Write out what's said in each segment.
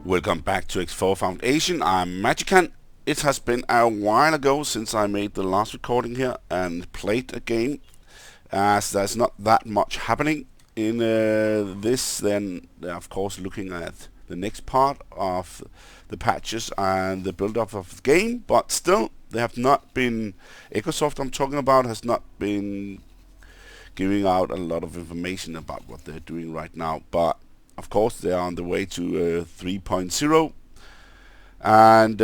Welcome back to X4 Foundation. I'm Magican. It has been a while ago since I made the last recording here and played a game, as there's not that much happening in this. Then of course looking at the next part of the patches and the build-up of the game, but still they have not been, Microsoft I'm talking about, has not been giving out a lot of information about what they're doing right now. But of course they are on the way to 3.0, and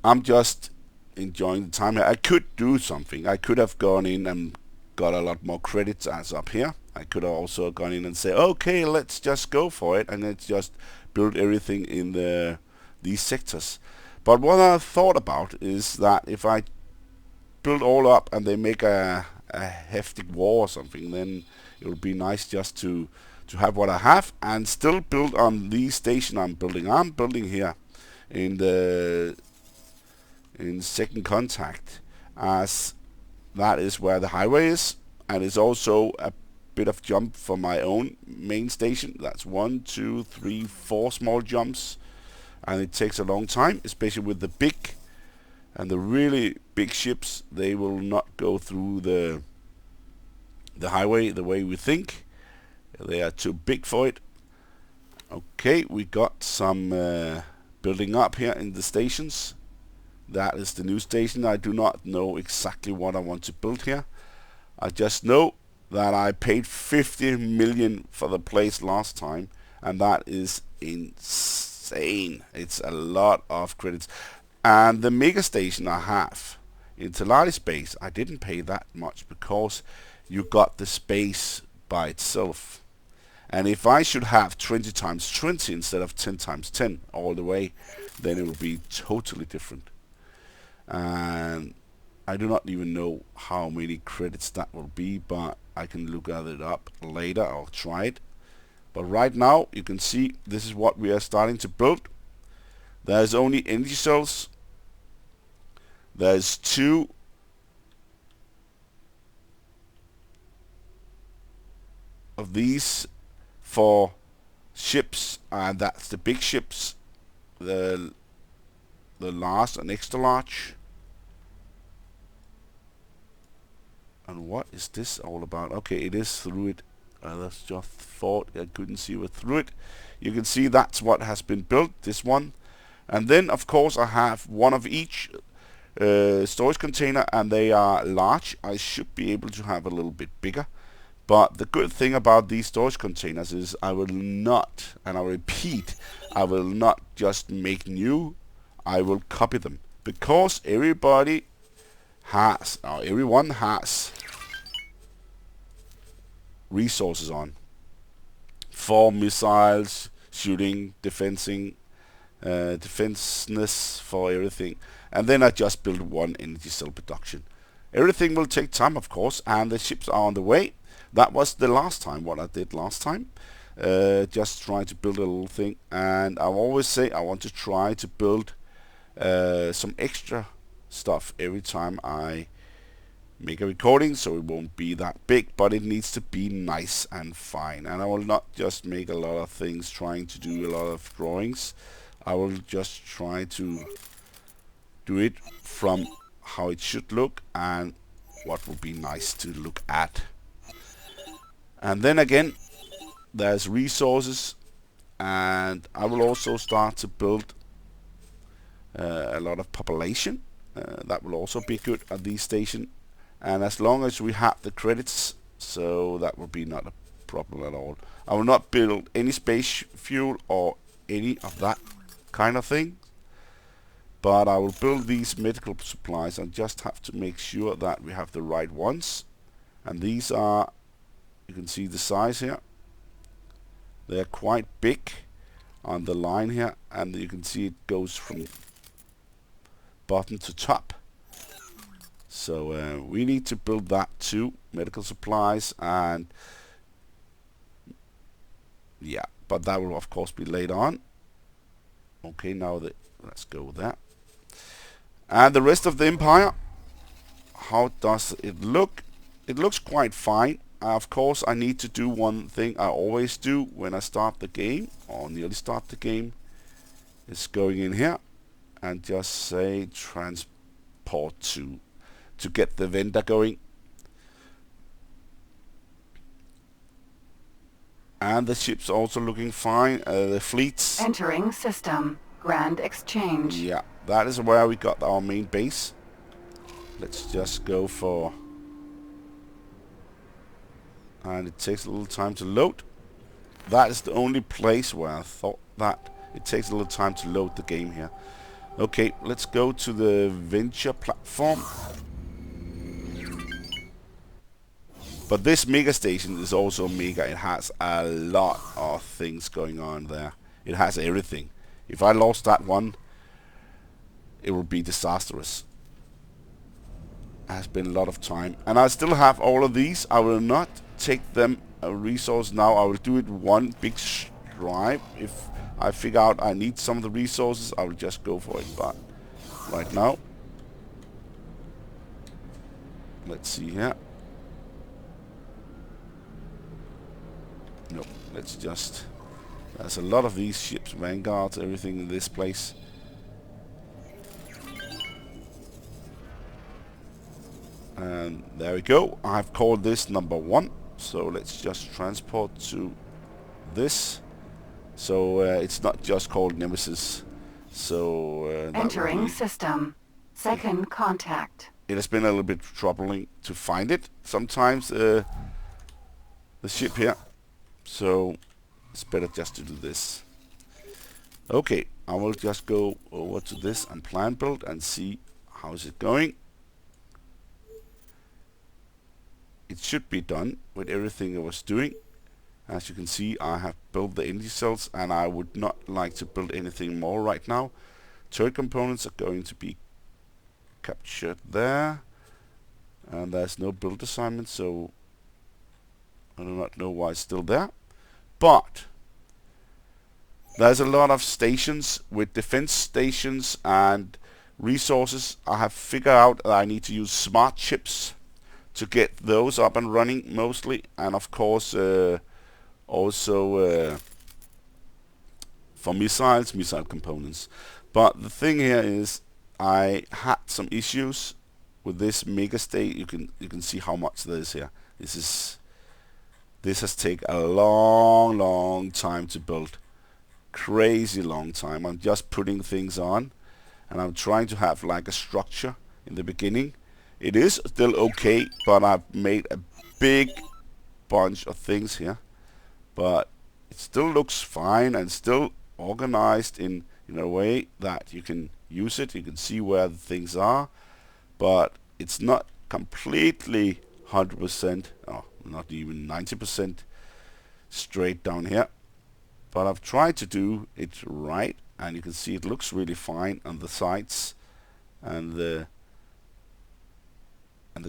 I'm just enjoying the time here. I could do something. I could have gone in and got a lot more credits as up here. I could have also gone in and say, okay, let's just go for it and let's just build everything in these sectors. But what I thought about is that if I build all up and they make a hefty war or something, then it would be nice just to have what I have and still build on the station I'm building. I'm building here in Second Contact, as that is where the highway is, and it's also a bit of jump for my own main station. That's 1, 2, 3, 4 small jumps, and it takes a long time, especially with the big and the really big ships. They will not go through the highway the way we think. They are too big for it. Okay, we got some building up here in the stations. That is the new station. I do not know exactly what I want to build here. I just know that I paid 50 million for the place last time, and that is insane. It's a lot of credits. And the mega station I have in Telali space, I didn't pay that much because you got the space by itself. And if I should have 20 times 20 instead of 10 times 10 all the way, then it would be totally different. And I do not even know how many credits that will be, but I can look at it up later. I'll try it. But right now you can see this is what we are starting to build. There's only energy cells. There's 2 of these for ships, and that's the big ships, the large and extra large. And what is this all about? Okay, it is through it. That's just thought I couldn't see it through it. You can see that's what has been built, this one. And then of course I have one of each storage container, and they are large. I should be able to have a little bit bigger. But the good thing about these storage containers is I will not, and I repeat, I will not just make new, I will copy them. Because everyone has resources on for missiles, shooting, defenseness, for everything. And then I just build one energy cell production. Everything will take time, of course, and the ships are on the way. That was the last time, what I did last time. Just trying to build a little thing. And I always say I want to try to build some extra stuff every time I make a recording, so it won't be that big, but it needs to be nice and fine. And I will not just make a lot of things trying to do a lot of drawings. I will just try to do it from how it should look and what would be nice to look at. And then again, there's resources, and I will also start to build a lot of population. That will also be good at these stations, and as long as we have the credits, so that will be not a problem at all. I will not build any space fuel or any of that kind of thing, but I will build these medical supplies and just have to make sure that we have the right ones. And these are, you can see the size here. They are quite big on the line here, and you can see it goes from bottom to top. So we need to build that too, medical supplies, and yeah, but that will of course be later on. Okay, now let's go with that. And the rest of the empire, how does it look? It looks quite fine. Of course, I need to do one thing I always do when I start the game, or nearly start the game. is going in here and just say transport to get the vendor going. And the ship's also looking fine. The fleets. Entering system. Grand Exchange. Yeah, that is where we got our main base. Let's just go for... And it takes a little time to load. That is the only place where I thought that it takes a little time to load the game here. Okay, let's go to the venture platform. But this mega station is also mega. It has a lot of things going on there. It has everything. If I lost that one, it would be disastrous. It has been a lot of time. And I still have all of these. I will not take them a resource now. I will do it one big drive. If I figure out I need some of the resources, I will just go for it. But right now, let's see here. No, let's just... There's a lot of these ships, Vanguards, everything in this place. And there we go. I've called this number 1. So let's just transport to this. So it's not just called Nemesis. So entering system. Second contact. It has been a little bit troubling to find it sometimes, the ship here. So it's better just to do this. Okay, I will just go over to this and plan build and see how is it going. It should be done with everything I was doing. As you can see, I have built the energy cells and I would not like to build anything more right now. Turret components are going to be captured there. And there's no build assignment, so I do not know why it's still there. But there's a lot of stations with defense stations and resources. I have figured out that I need to use smart chips to get those up and running mostly, and of course also for missile components. But the thing here is I had some issues with this mega state. You can see how much there is here. This has taken a long time to build. Crazy long time. I'm just putting things on and I'm trying to have like a structure in the beginning. It is still okay, but I've made a big bunch of things here. But it still looks fine and still organized in a way that you can use it. You can see where the things are, but it's not completely 100%, or not even 90% straight down here. But I've tried to do it right, and you can see it looks really fine on the sides and the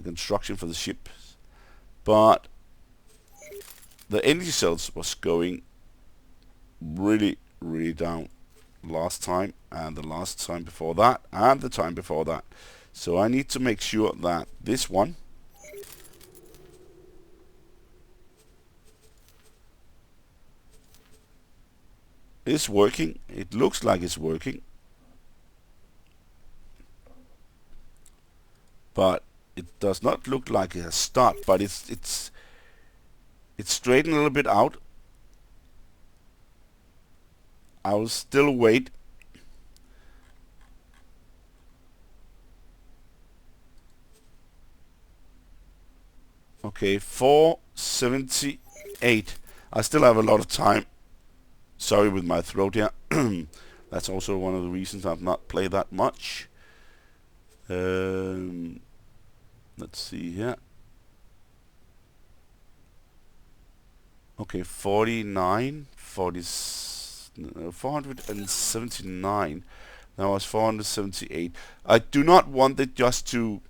construction for the ship. But the energy cells was going really down last time, and the last time before that, and the time before that. So I need to make sure that this one is working. It looks like it's working, but it does not look like it has started. But it's straightened a little bit out. I will still wait. Okay, 478. I still have a lot of time. Sorry with my throat here. That's also one of the reasons I've not played that much. Let's see here. Okay, 479. That was 478. I do not want it just to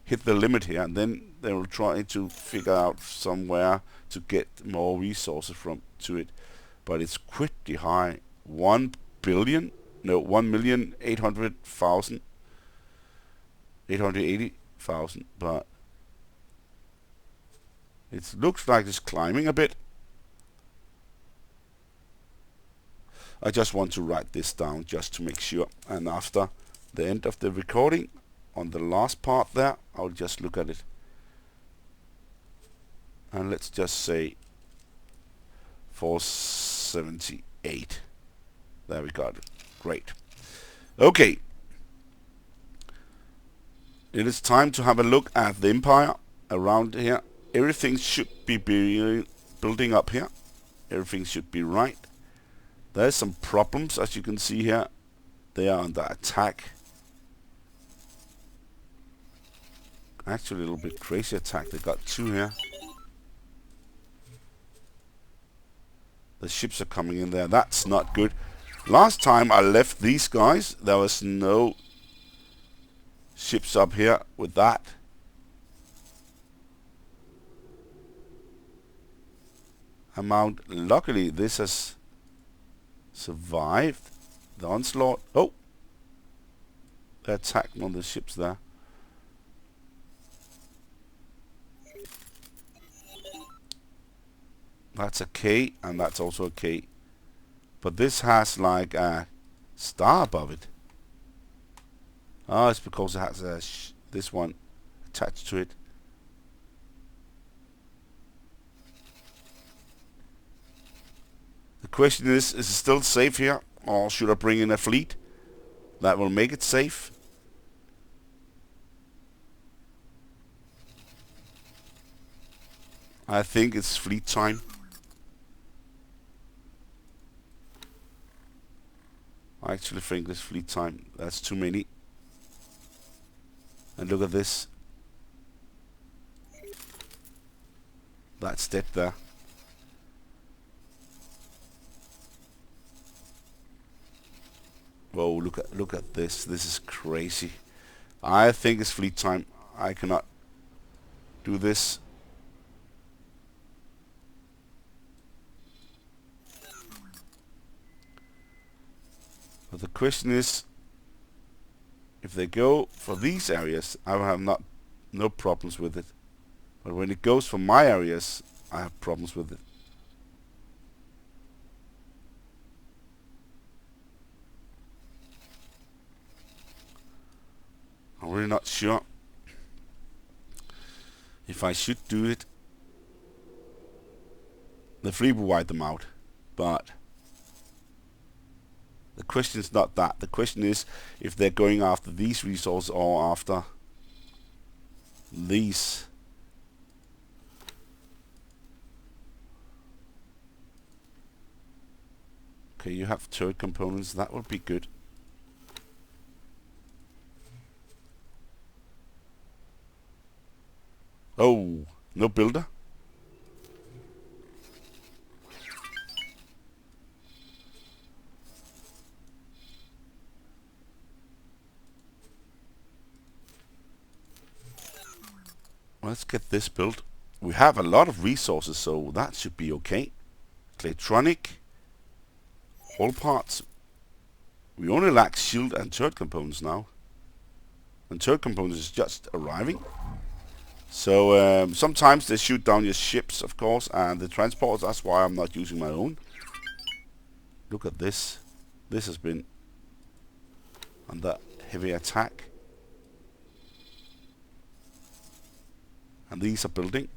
hit the limit here, and then they will try to figure out somewhere to get more resources to it. But it's pretty high. 880,000. But it looks like it's climbing a bit. I just want to write this down just to make sure, and after the end of the recording on the last part there, I'll just look at it. And let's just say 478. There we got it. Great. Okay. It is time to have a look at the empire around here. Everything should be building up here. Everything should be right. There's some problems, as you can see here. They are under attack. Actually, a little bit crazy attack. They got 2 here. The ships are coming in there. That's not good. Last time I left these guys, there was no ships up here with that. Amount. Luckily, this has survived the onslaught. Oh! They attacked one of the ships there. That's a K, and that's also a K. But this has like a star above it. Oh, it's because it has this one attached to it. The question is it still safe here? Or should I bring in a fleet that will make it safe? I think it's fleet time. I actually think it's fleet time. That's too many. And look at this. That's dead there. Whoa, look at this. This is crazy. I think it's fleet time. I cannot do this. But the question is, if they go for these areas, I will have no problems with it. But when it goes for my areas, I have problems with it. I'm really not sure if I should do it. The fleet will wipe them out, but the question is not that. The question is if they're going after these resources or after these. Okay, you have turret components. That would be good. Oh, no builder. Let's get this built. We have a lot of resources, so that should be okay. Claytronic, hull parts. We only lack shield and turret components now. And turret components is just arriving. So sometimes they shoot down your ships, of course, and the transports. That's why I'm not using my own. Look at this. This has been under heavy attack. And these are building.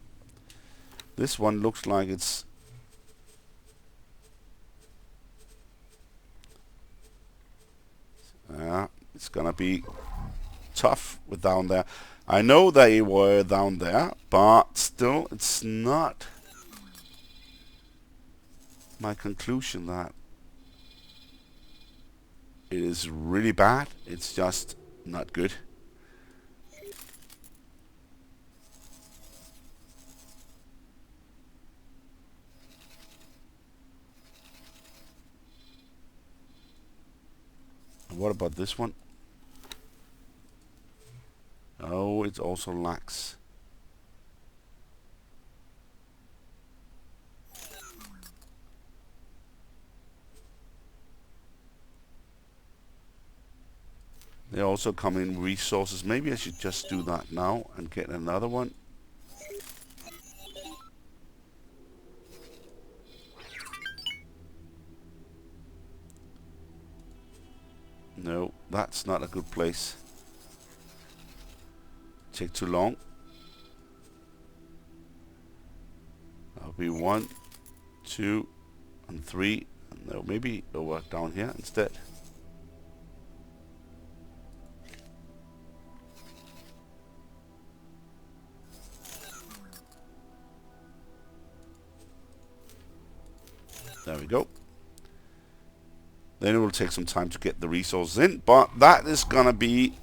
This one looks like it's it's gonna be tough with down there. I know they were down there, but still it's not my conclusion that it is really bad. It's just not good. What about this one? Oh, it also lacks. They also come in resources. Maybe I should just do that now and get another one. No, that's not a good place. Take too long. That'll be 1, 2, and 3. No, maybe over down here instead. There we go. Then it will take some time to get the resources in, but that is gonna be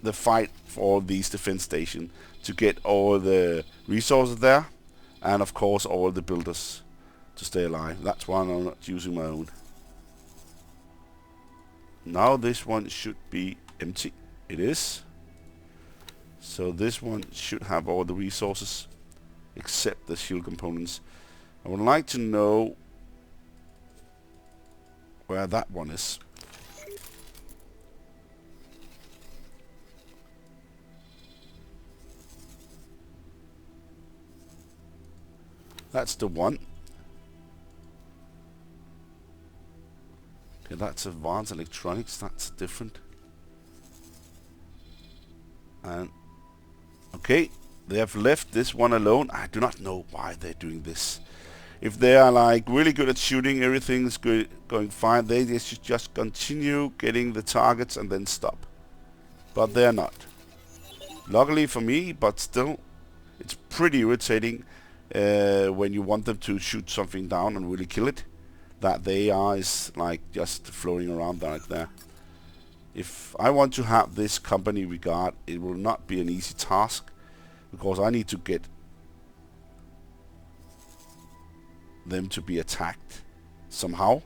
the fight for these defense stations, to get all the resources there, and of course all the builders to stay alive. That's why I'm not using my own. Now this one should be empty. It is. So this one should have all the resources except the shield components. I would like to know where that one is. That's the one. Okay, that's advanced electronics. That's different. And okay, they have left this one alone. I do not know why they're doing this. If they are like really good at shooting, everything's going fine, they should just continue getting the targets and then stop. But they're not. Luckily for me, but still, it's pretty irritating when you want them to shoot something down and really kill it, that they are like just floating around like there. If I want to have this company regard, it will not be an easy task, because I need to get them to be attacked somehow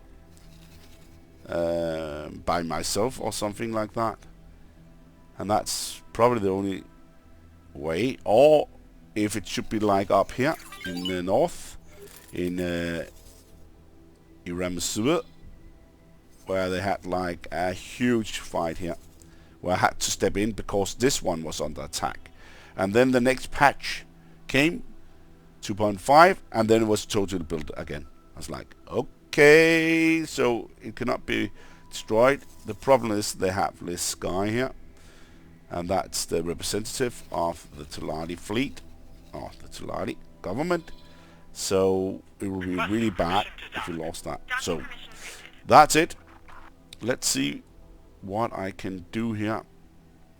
by myself or something like that, and that's probably the only way. Or if it should be like up here in the north, in Iramazua, where they had like a huge fight here, where I had to step in because this one was under attack, and then the next patch came 2.5, and then it was totally built again. I was like, okay, so it cannot be destroyed. The problem is they have this guy here, and that's the representative of the Tulali fleet, or the Tulali government. So it will be really bad if we lost that. So that's it. Let's see what I can do here.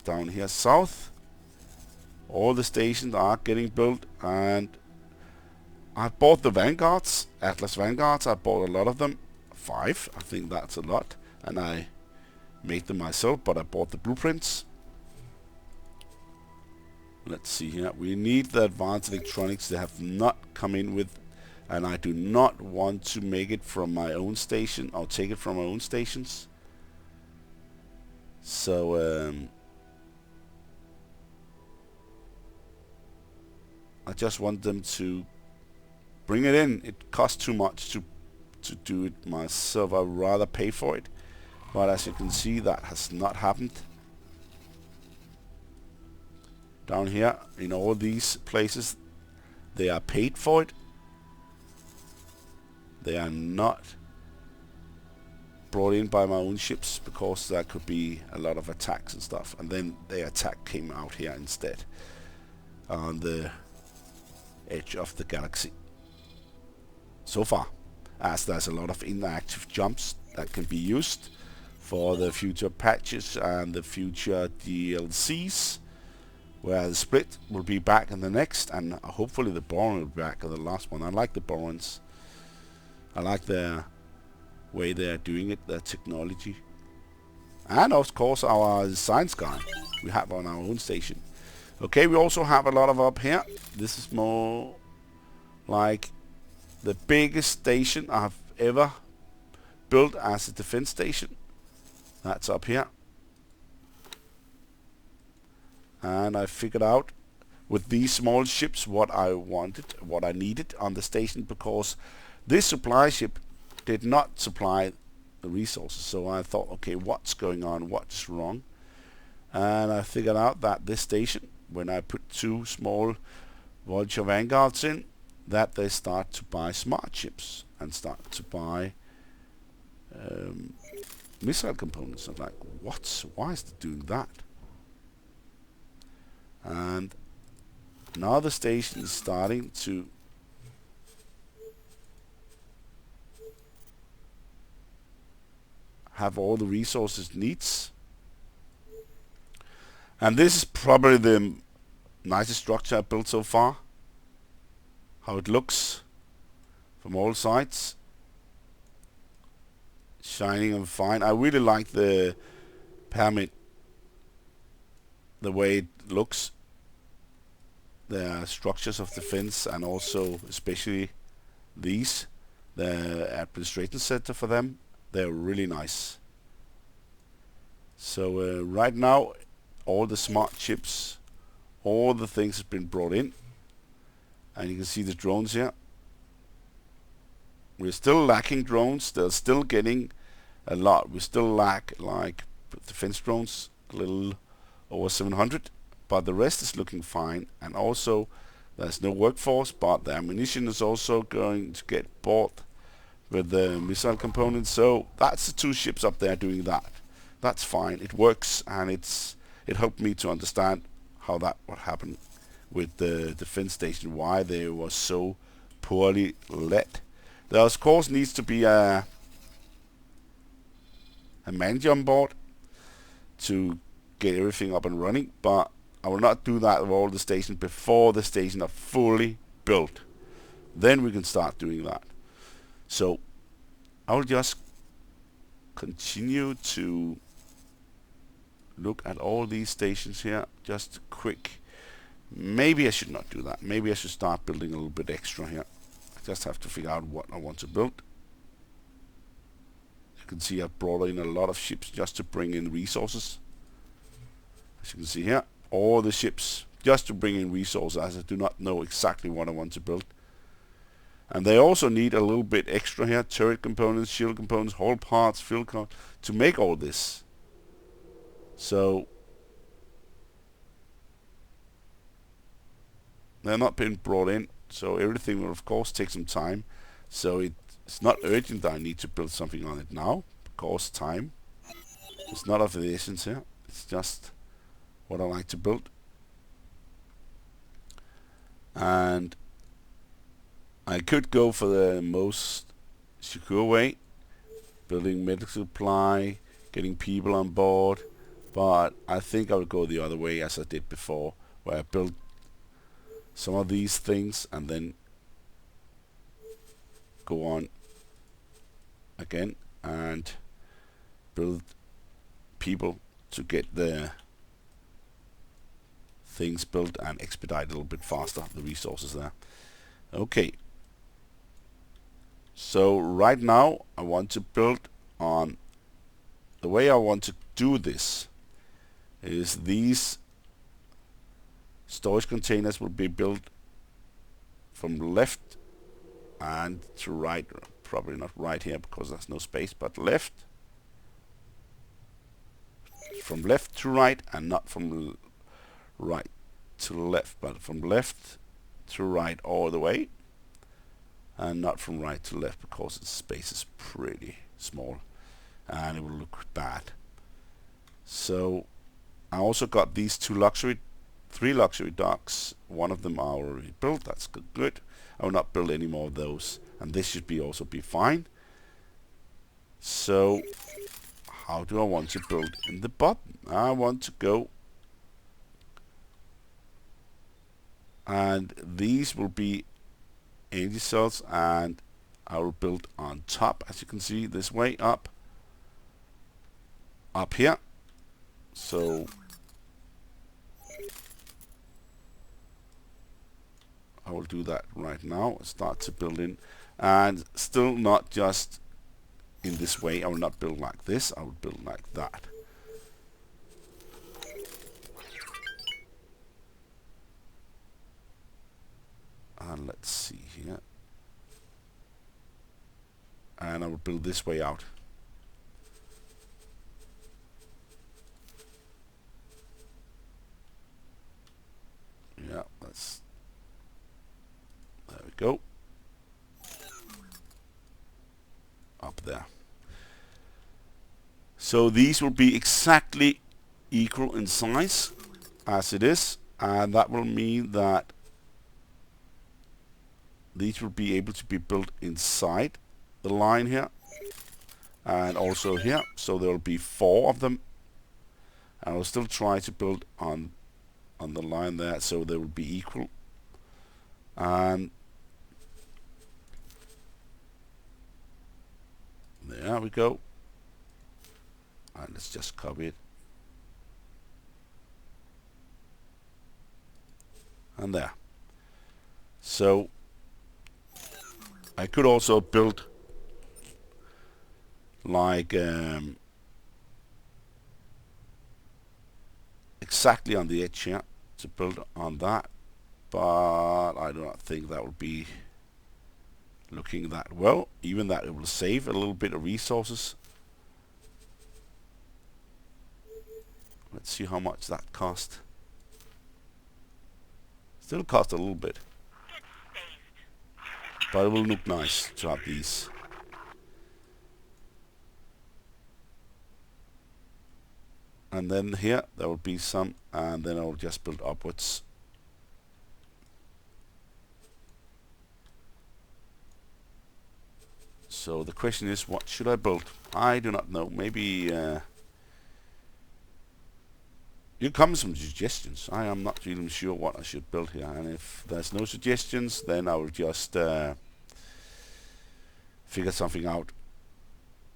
Down here south, all the stations are getting built, and I bought the Vanguards, Atlas Vanguards. I bought a lot of them, 5. I think that's a lot, and I made them myself, but I bought the blueprints. Let's see here. We need the advanced electronics. They have not come in with, and I do not want to make it from my own station. I'll take it from my own stations. So I just want them to bring it in. It costs too much to do it myself. I'd rather pay for it. But as you can see, that has not happened. Down here, in all these places, they are paid for it. They are not brought in by my own ships, because there could be a lot of attacks and stuff. And then the attack came out here instead, on the edge of the galaxy. So far, as there's a lot of inactive jumps that can be used for the future patches and the future DLCs, where the split will be back in the next, and hopefully the Boron will be back in the last one. I like the Borons. I like the way they are doing it, their technology. And of course our science guy we have on our own station. Okay, we also have a lot of up here. This is more like the biggest station I've ever built as a defense station. That's up here. And I figured out with these small ships what I wanted, what I needed on the station, because this supply ship did not supply the resources. So I thought, okay, what's going on? What's wrong? And I figured out that this station, when I put 2 small Vulture Vanguards in, that they start to buy smart ships and start to buy missile components. I'm like, what? Why is it doing that? And now the station is starting to have all the resources it needs. And this is probably the nicest structure I've built so far. How it looks from all sides. Shining and fine. I really like the pyramid, the way it looks. The structures of the fence, and also especially these, the administration center for them, they're really nice. So right now all the smart chips, all the things have been brought in, and you can see the drones here. We're still lacking drones. They're still getting a lot. We still lack like defense drones, a little over 700, but the rest is looking fine. And also there's no workforce, but the ammunition is also going to get bought with the missile components. So that's the 2 ships up there doing that. That's fine. It works, and it helped me to understand how that would happen with the defense station, why they were so poorly led. There of course needs to be a manager on board to get everything up and running, but I will not do that with all the stations before the stations are fully built. Then we can start doing that. So I will just continue to look at all these stations here. Just quick. Maybe I should not do that. Maybe I should start building a little bit extra here. I just have to figure out what I want to build. You can see I've brought in a lot of ships just to bring in resources. As you can see here, all the ships just to bring in resources, as I do not know exactly what I want to build. And they also need a little bit extra here, turret components, shield components, hull parts, fuel cards, to make all this. So they're not being brought in, so everything will of course take some time. So it's not urgent that I need to build something on it now, because time is not of the essence here. It's just what I like to build. And I could go for the most secure way, building medical supply, getting people on board, but I think I will go the other way as I did before, where I built some of these things and then go on again and build people to get the things built and expedite a little bit faster the resources there. Okay. So right now I want to build on the way I want to do this is these storage containers will be built from left and to right, probably not right here because there's no space, but left, from left to right, and not from right to left, but from left to right all the way, and not from right to left because the space is pretty small and it will look bad. So I also got these 3 luxury docks. One of them are already built. That's good. I will not build any more of those, and this should be also be fine. So how do I want to build in the bottom? I want to go, and these will be energy cells, and I will build on top, as you can see, this way up here. So I will do that right now. Start to build in, and still not just in this way. I will not build like this. I will build like that. And let's see here. And I will build this way out. Yeah, that's, there we go. Up there. So these will be exactly equal in size as it is, and that will mean that these will be able to be built inside the line here and also here. So there will be 4 of them, and I'll still try to build on the line there so they will be equal. And there we go. And let's just copy it. And there. So I could also build like exactly on the edge here to build on that, but I do not think that will be looking that well, even that it will save a little bit of resources. Let's see how much that cost. Still cost a little bit, but it will look nice to have these. And then here there will be some, and then I'll just build upwards. So the question is, what should I build? I do not know. Maybe you come with some suggestions. I am not even sure what I should build here, and if there's no suggestions, then I will just figure something out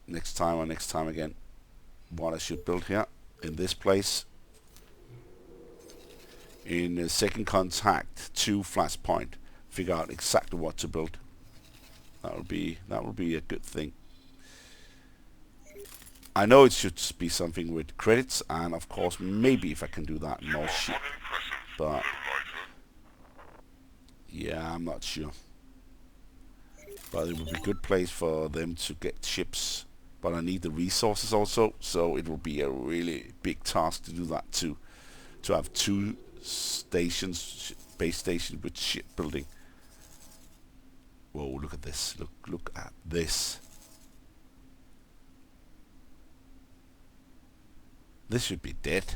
next time or next time again what I should build here in this place in Second Contact II Flashpoint. Figure out exactly what to build. That will be a good thing. I know it should be something with credits, and of course maybe if I can do that more shit, but yeah, I'm not sure. But it would be a good place for them to get ships, but I need the resources also, so it will be a really big task to do that too, to have 2 stations, base stations with shipbuilding. Whoa, look at this, look at this. This should be dead.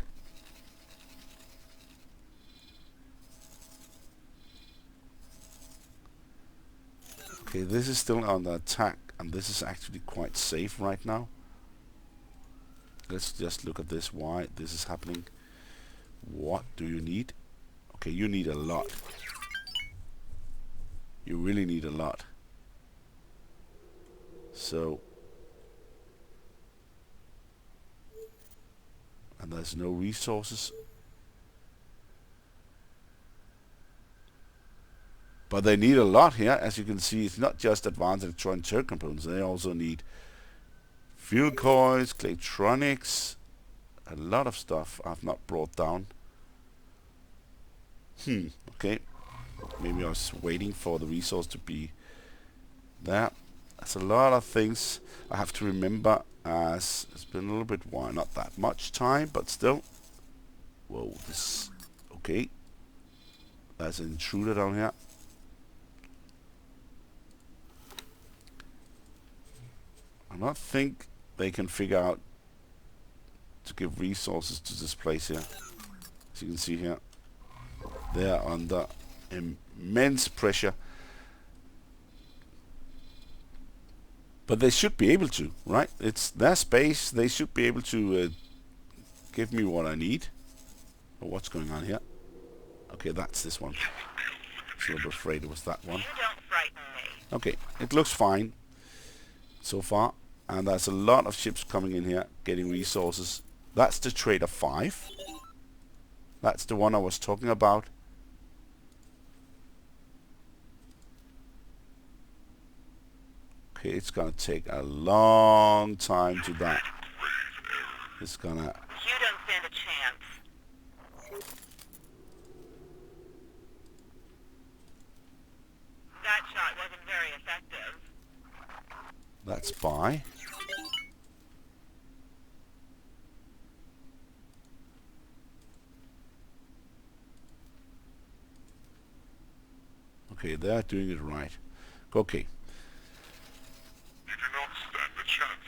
Okay, this is still under attack, and this is actually quite safe right now. Let's just look at this, why this is happening. What do you need? Okay, you need a lot. You really need a lot. So, and there's no resources. But they need a lot here. As you can see, it's not just advanced electronic turret components. They also need fuel coils, electronics, a lot of stuff I've not brought down. Okay. Maybe I was waiting for the resource to be there. That's a lot of things I have to remember, as it's been a little bit, why not that much time, but still. Whoa, this, okay. There's an intruder down here. I don't think they can figure out to give resources to this place here. As you can see here, they are under immense pressure. But they should be able to, right? It's their space. They should be able to give me what I need. Oh, what's going on here? Okay, that's this one. I was a little bit afraid it was that one. Okay, it looks fine so far. And there's a lot of ships coming in here, getting resources. That's the Trader 5. That's the one I was talking about. Okay, it's gonna take a long time to that. It's gonna... You don't stand a chance. That shot wasn't very effective. That's by. Okay, they're doing it right. Okay. You do not stand a chance.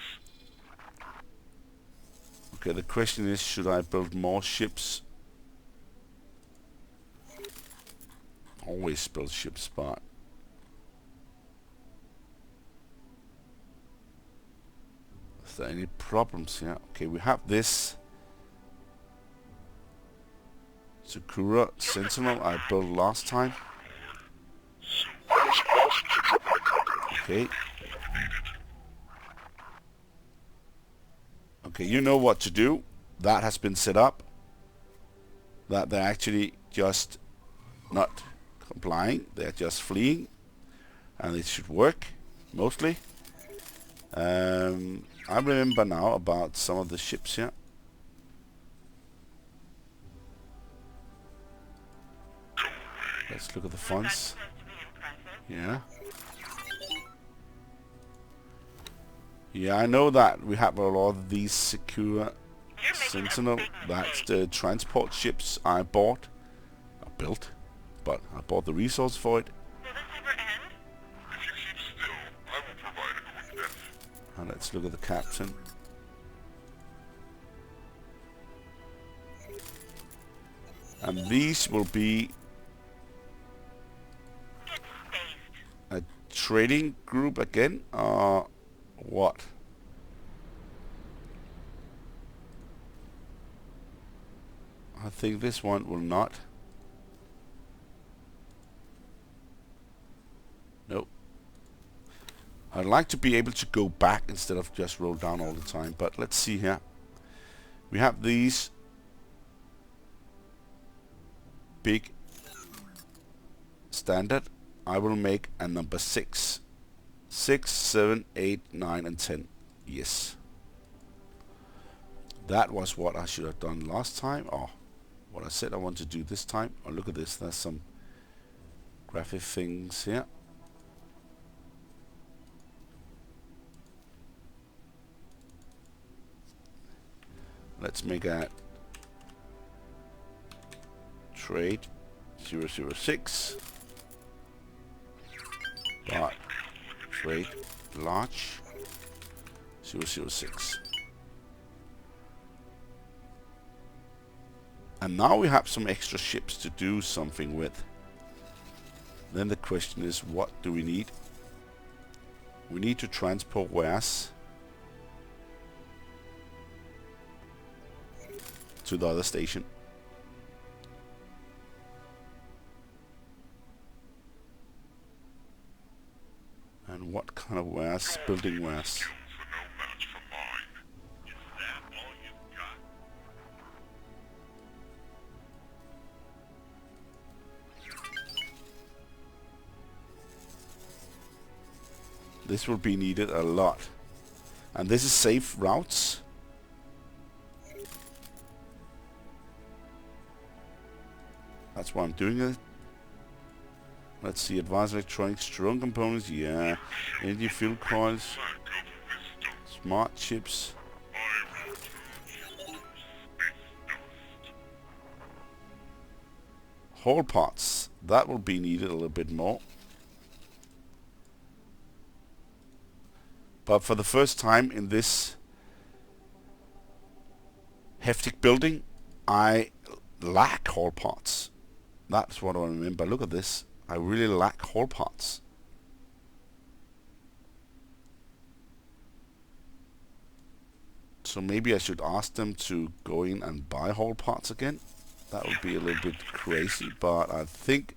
Okay, the question is, should I build more ships? Always build ships, but is there any problems here? Okay, we have this Sakura Sentinel I built last time. Okay. Okay, you know what to do. That has been set up. That they're actually just not complying. They're just fleeing. And it should work, mostly. I remember now about some of the ships here. Let's look at the fonts. Yeah. Yeah, I know that we have a lot of these secure Sentinel. That's the transport ships I bought. I built. But I bought the resource for it. Will this ever end? If you keep still, I will provide a quick death. And let's look at the captain. And these will be Get spaced. a trading group again, or what? I think this one will not. Nope. I'd like to be able to go back instead of just roll down all the time, but let's see here. We have these big standard. I will make a number 6. 6, 7, 8, 9, and 10. Yes. That was what I should have done last time, or what I said I want to do this time. Oh, look at this. There's some graphic things here. Let's make a trade 006. But trade large 006. And now we have some extra ships to do something with. Then the question is, what do we need? We need to transport wares to the other station. And what kind of wares? Building wares. Skills are no match for mine. Is that all you've got? This will be needed a lot. And this is safe routes. That's why I'm doing it. Let's see, advanced electronics, strong components, yeah. Energy fuel coils, smart chips. Hull parts, that will be needed a little bit more. But for the first time in this heftig building, I lack hull parts. That's what I remember. Look at this. I really lack hull parts. So maybe I should ask them to go in and buy hull parts again. That would be a little bit crazy, but I think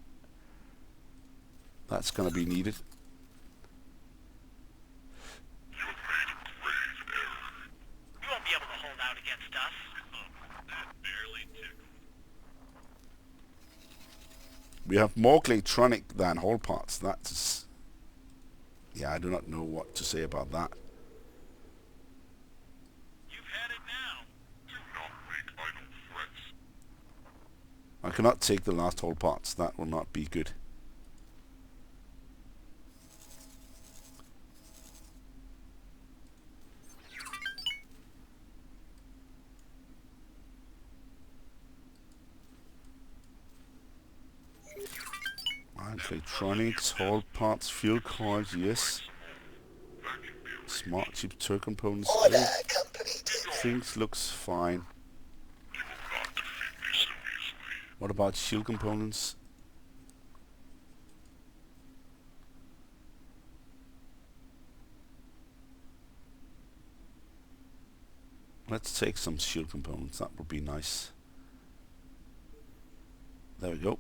that's gonna be needed. You have made a grave error. You won't be able to hold out against us. That barely tickled. We have more electronic than hull parts. That's... yeah, I do not know what to say about that. You've had it now. Do not make idle threats. I cannot take the last hull parts. That will not be good. Electronics, hull parts, fuel coils, yes. Smart chip, turret components. Order complete. Things looks fine. You will not defeat me so easily. What about shield components? Let's take some shield components. That would be nice. There we go.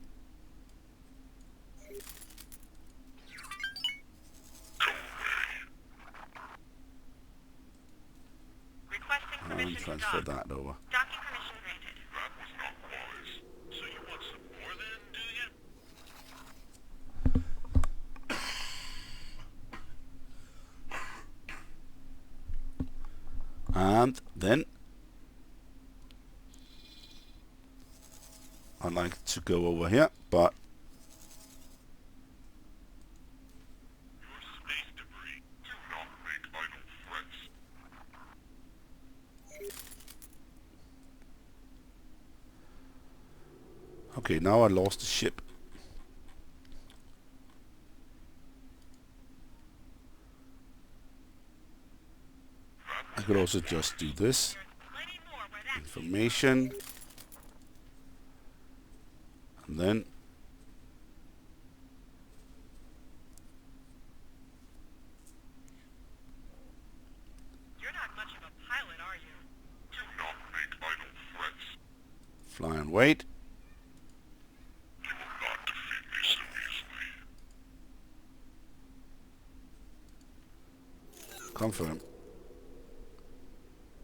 Requesting And permission to transfer dock. that over. Docking permission granted. That was not wise. So you want some more then, do you? And then I'd like to go over here, but Your space debris. Do not make idle threats. okay, now I lost the ship. I could also just do this. There's plenty more where that Information. And then You're not much of a pilot, are you? Do not make idle threats. fly and wait. You will not defeat me so easily. Confirm.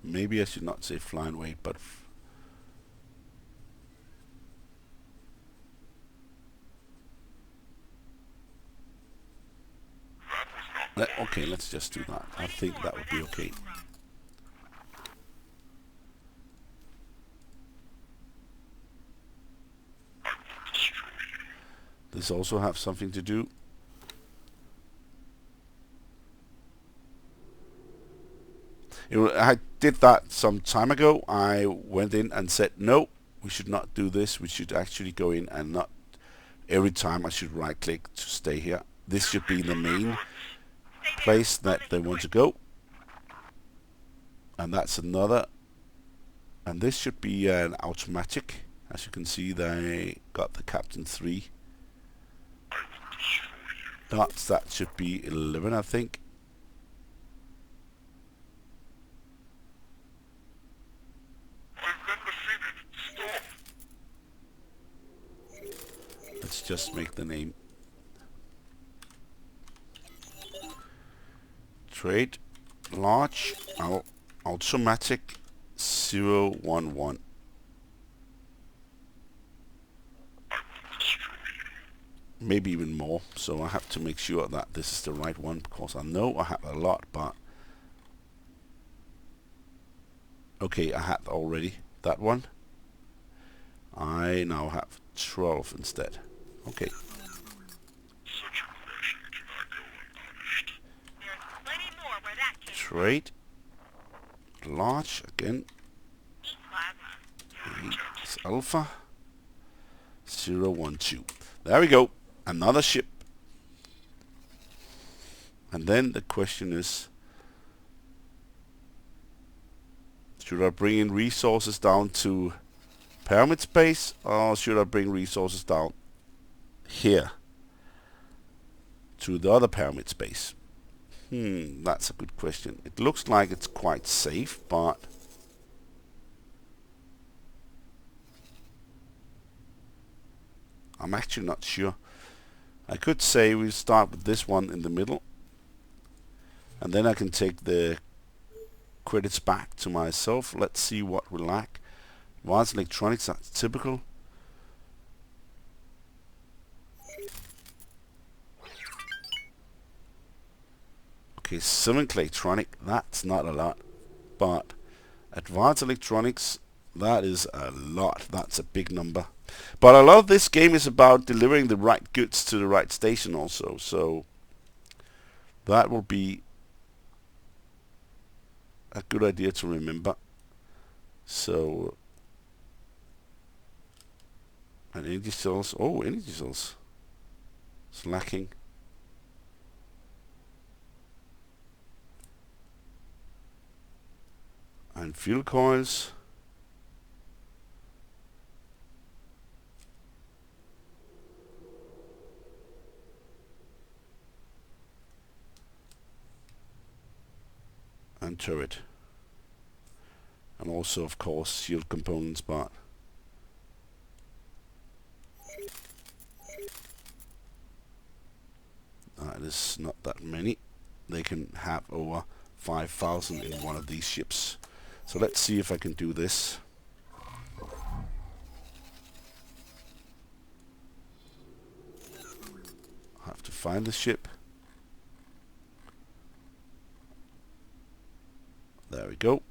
Maybe I should not say fly and wait, but That was not okay, let's just do that. I think that would be okay. I will destroy you. This also have something to do. I did that some time ago. I went in and said, no, we should not do this. We should actually go in and not every time I should right click to stay here. This should be the main place that they want to go. And that's another. And this should be an automatic. As you can see, they got the Captain 3. I will destroy you. That should be 11, I think. I've been defeated. Stop. Let's just make the name. Trade large automatic 011. I will destroy you. Maybe even more. So I have to make sure that this is the right one, because I know I have a lot, but okay, I had already that one. I now have 12 instead. Okay. Such aggression cannot go unpunished. There's plenty more where that came from. Trade large again. Eat plasma. It's Alpha 012. There we go. Another ship. And then the question is, should I bring in resources down to pyramid space, or should I bring resources down here to the other pyramid space? That's a good question. It looks like it's quite safe, but I'm actually not sure. I could say we start with this one in the middle, and then I can take the credits back to myself. Let's see what we lack. Advanced electronics, that's typical. Okay, Civic electronic, that's not a lot, but advanced electronics, that is a lot. That's a big number. But a lot of this game is about delivering the right goods to the right station also, so that will be a good idea to remember. So, and energy cells, oh, energy cells, it's lacking. I And fuel coils. And turret. And also, of course, shield components, but that is not that many. They can have over 5,000 in one of these ships. So let's see if I can do this. I have to find the ship. There we go.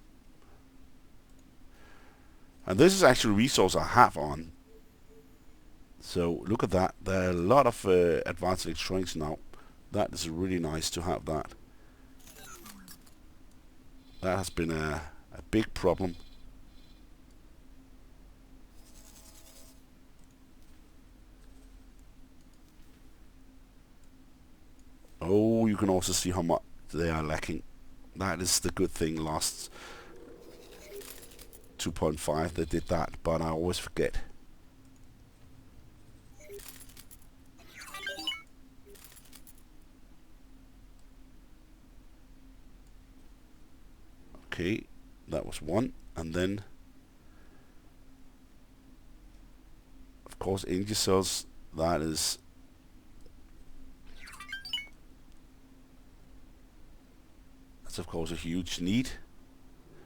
And this is actually a resource I have on. So look at that. There are a lot of advanced electronics now. That is really nice to have that. That has been a big problem. Oh, you can also see how much they are lacking. That is the good thing. Last 2.5 they did that, but I always forget. Okay, that was one. And then, of course, energy cells. That is of course a huge need.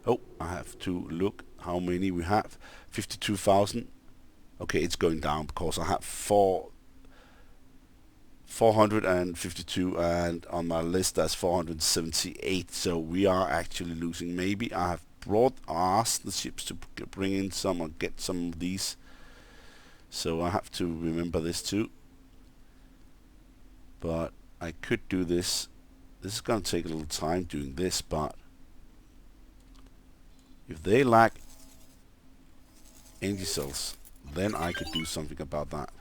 Oh, I have to look how many we have. 52,000. Okay, it's going down because I have 452, and on my list that's 478. So we are actually losing. Maybe I have asked the ships to bring in some or get some of these. So I have to remember this too. But I could do this. This is going to take a little time doing this, but if they lack energy cells, then I could do something about that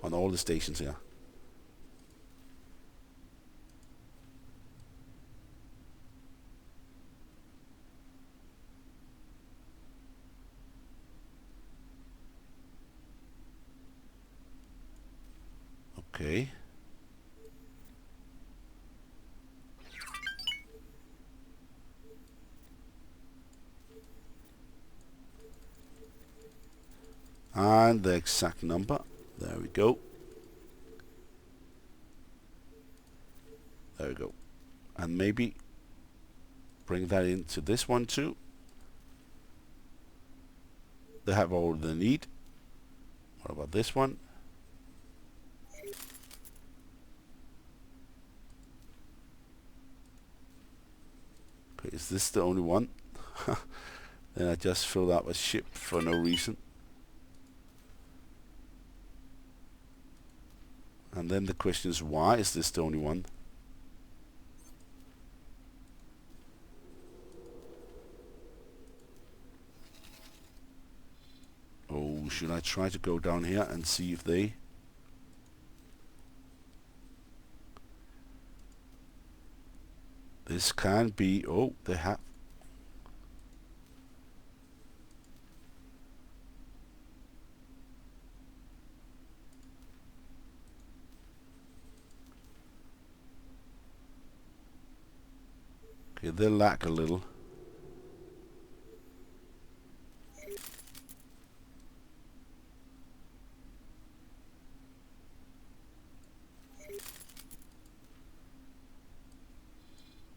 on all the stations here. Okay. And the exact number. There we go. There we go. And maybe bring that into this one too. They have all they need. What about this one? Okay, is this the only one? Then I just filled out a ship for no reason. And then the question is, why is this the only one? Oh, should I try to go down here and see if they... This can be... Oh, they have... Okay, they lack a little.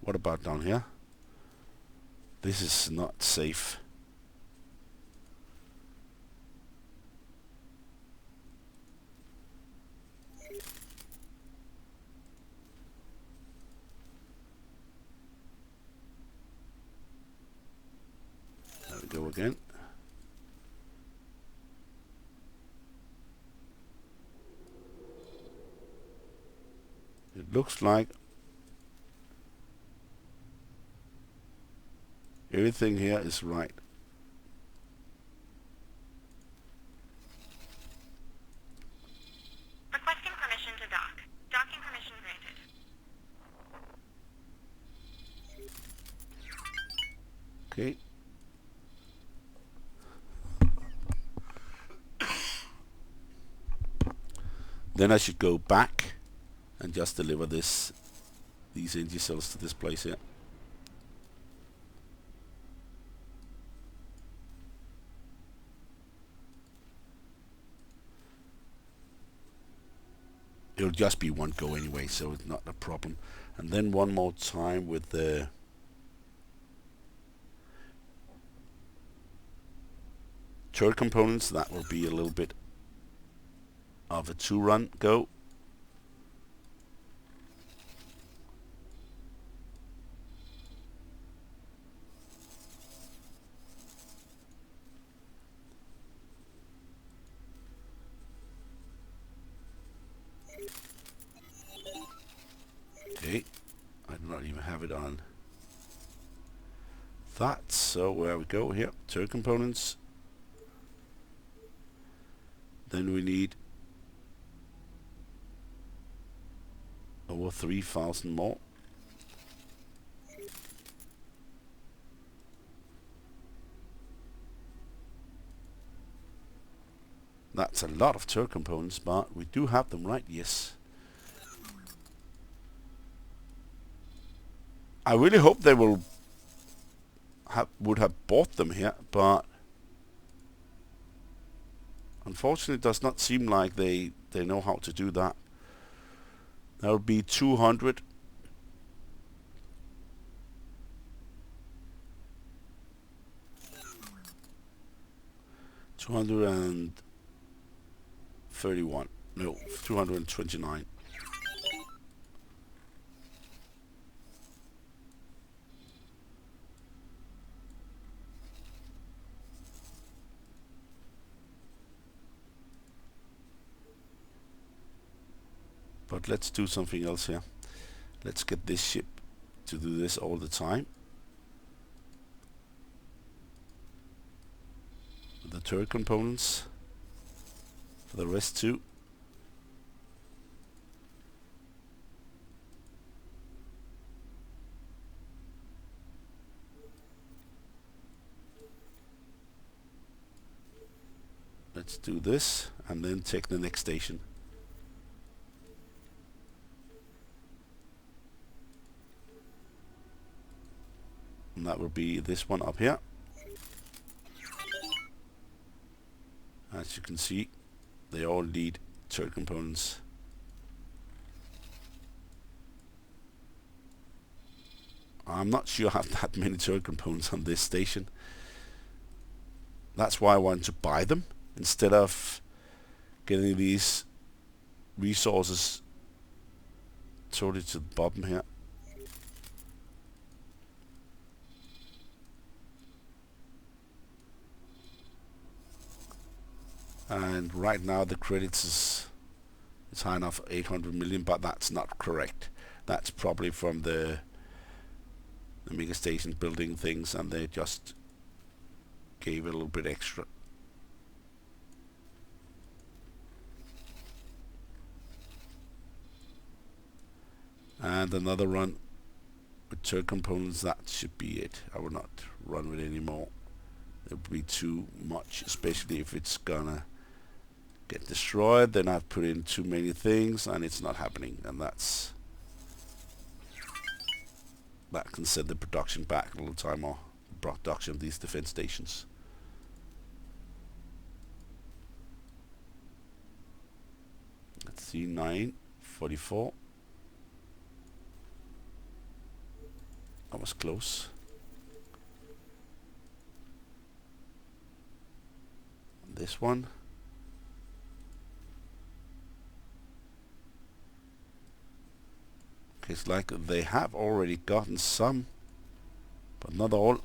What about down here? This is not safe. There we go again. It looks like everything here is right. Requesting permission to dock. Docking permission granted. Okay. Then I should go back and just deliver these energy cells to this place here. It'll just be one go anyway, so it's not a problem. And then one more time with the turret components. That will be a little bit of a 2-run go. Okay, I do not even have it on that, so where we go here, turret components. Then we need over 3,000 more. That's a lot of turret components, but we do have them, right? Yes. I really hope they would have bought them here, but unfortunately it does not seem like they know how to do that. That would be 200. $231. No, 229. But let's do something else here. Let's get this ship to do this all the time. The turret components for the rest too. Let's do this and then take the next station. And that will be this one up here. As you can see, they all need turret components. I'm not sure I have that many turret components on this station. That's why I want to buy them instead of getting these resources totally to the bottom here. And right now the credits is high enough, 800 million, but that's not correct. That's probably from the mega station building things, and they just gave it a little bit extra. And another run with turret components. That should be it. I will not run with it anymore. It would be too much, especially if it's gonna get destroyed. Then I've put in too many things and it's not happening, and that can set the production back a little time, or production of these defense stations. Let's see, 944. That was close. And this one. It's like they have already gotten some, but not all.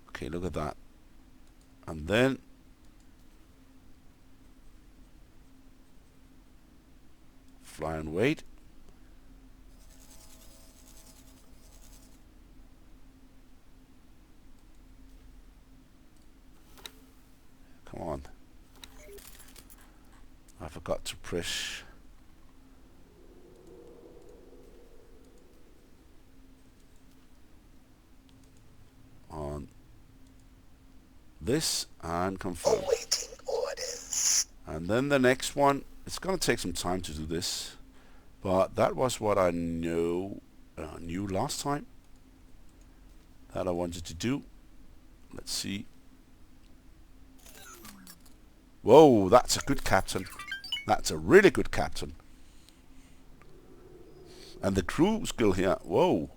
Okay, look at that. And then fly and wait. Come on. I forgot to press this and confirm. Awaiting orders. And then the next one, it's gonna take some time to do this, but that was what I knew last time that I wanted to do. Let's see. Whoa, that's a good captain. That's a really good captain. And the crew skill here, whoa.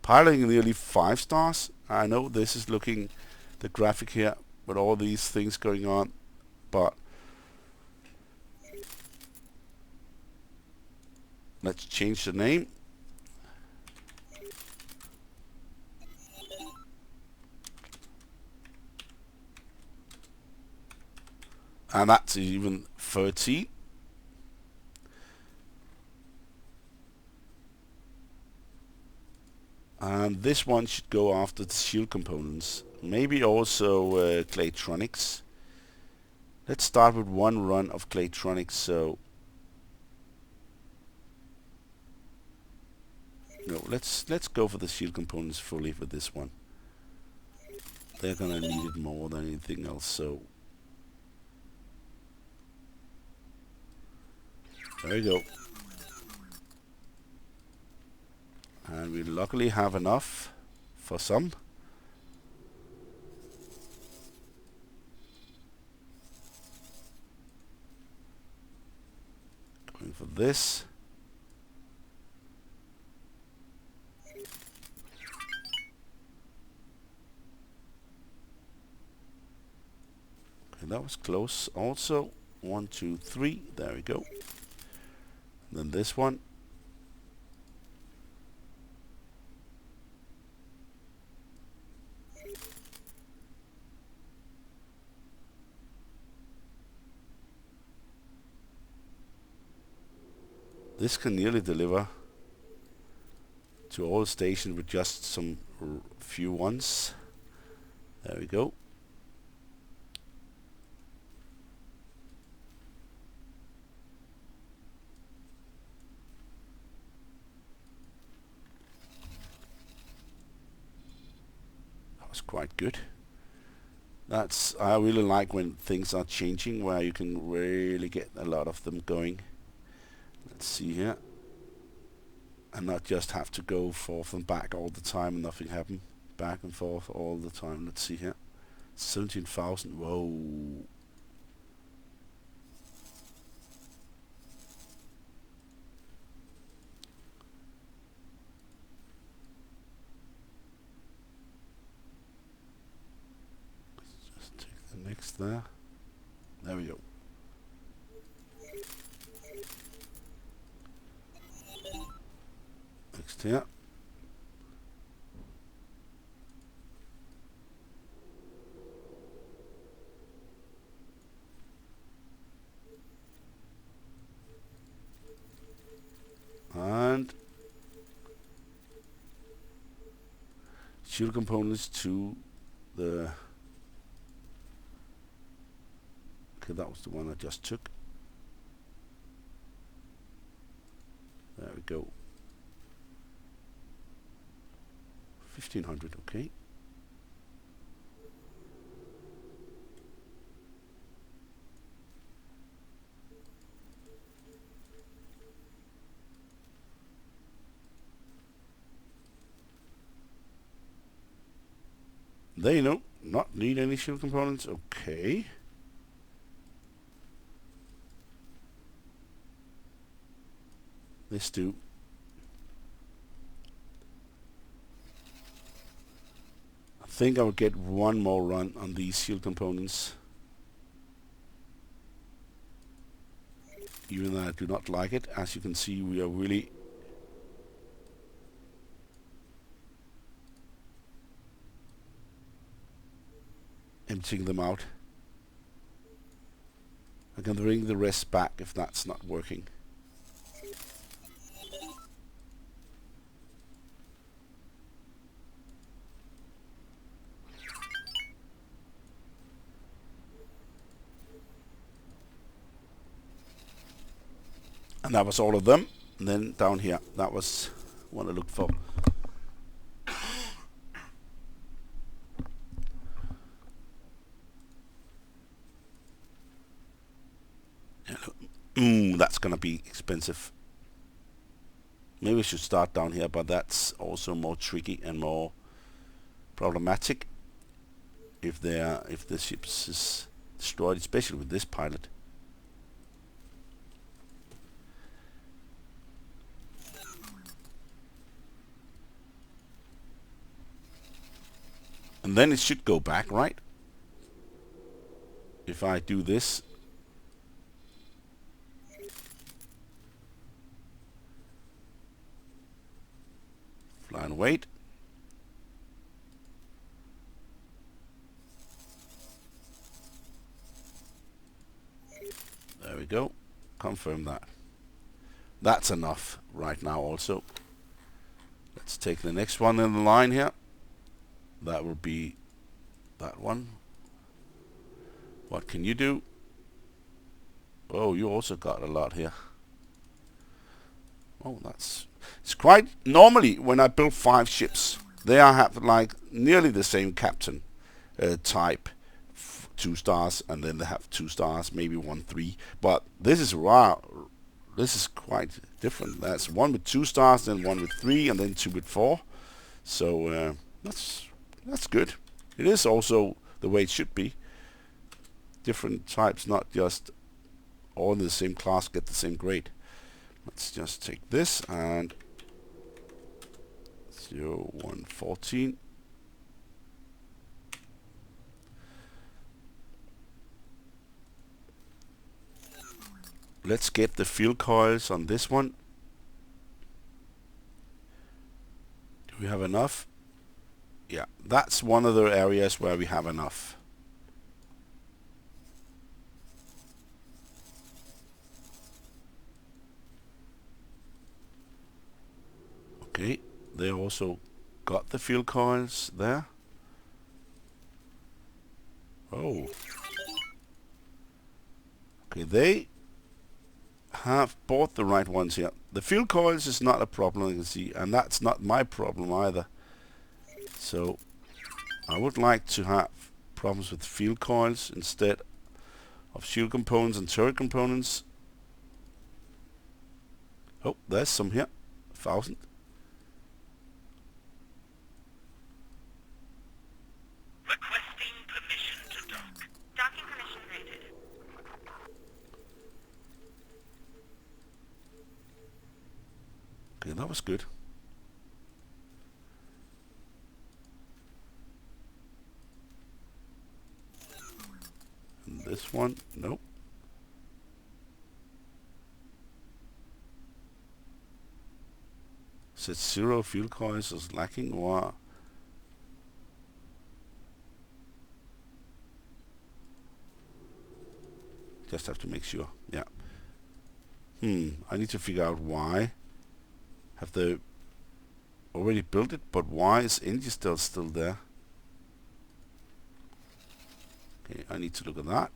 Piloting nearly 5 stars. I know this is looking, the graphic here, with all these things going on, but let's change the name. And that's even 13. And this one should go after the shield components. Maybe also Claytronics. Let's start with one run of Claytronics. So no, let's go for the shield components fully for this one. They're gonna need it more than anything else. So there you go. And we luckily have enough for some. Going for this. Okay, that was close also. 1, 2, 3. There we go. And then this one. This can nearly deliver to all stations with just some few ones. There we go. That was quite good. I really like when things are changing, where you can really get a lot of them going. Let's see here. And not just have to go forth and back all the time and nothing happen. Back and forth all the time. Let's see here. 17,000. Whoa. Let's just take the next there. There we go. Next here. And shield components to the... Okay, that was the one I just took. There we go. 1500, okay. They know not need any shield components, okay. This do. I think I will get one more run on these shield components. Even though I do not like it. As you can see, we are really emptying them out. I can bring the rest back if that's not working. And that was all of them. And then down here, that was what I looked for. That's gonna be expensive. Maybe we should start down here, but that's also more tricky and more problematic if the ship is destroyed, especially with this pilot. And then it should go back, right? If I do this. Fly and wait. There we go. Confirm that. That's enough right now also. Let's take the next one in the line here. That will be that one. What can you do? Oh, you also got a lot here. Oh, it's quite normally when I build 5 ships, they have like nearly the same captain type, 2 stars, and then they have 2 stars, maybe 1 3. But this is wow. This is quite different. That's 1 with 2 stars, then 1 with 3, and then 2 with 4. So that's good. It is also the way it should be. Different types, not just all in the same class get the same grade. Let's just take this and 0 1 14. Let's get the fuel coils on this one. Do we have enough? Yeah, that's one of the areas where we have enough. Okay, they also got the fuel coils there. Oh. Okay, they have bought the right ones here. The fuel coils is not a problem, you can see, and that's not my problem either. So I would like to have problems with fuel coils instead of shield components and turret components. Oh, there's some here. 1,000. Requesting permission to dock. Docking permission granted. Okay, that was good. And this one, nope. Said 0 fuel coils is lacking, or just have to make sure. Yeah. I need to figure out why. Have they already built it? But why is energy still there? Okay, I need to look at that.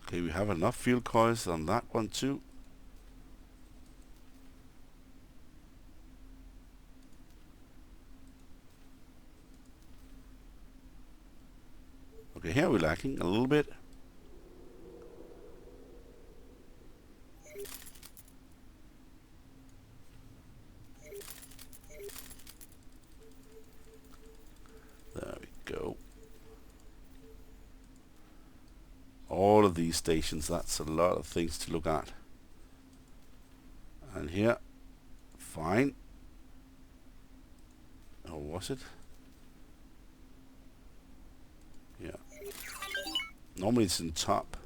Okay, we have enough fuel coils on that one too. Okay, here we're lacking a little bit. There we go. All of these stations, that's a lot of things to look at. And here, fine. Or was it? Yeah. Normally it's in top.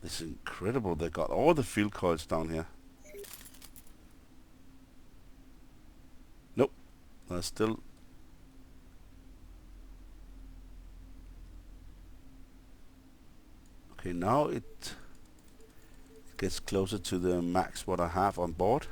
It's incredible, they got all the field coils down here. Nope, there's still... Okay, now it gets closer to the max what I have on board.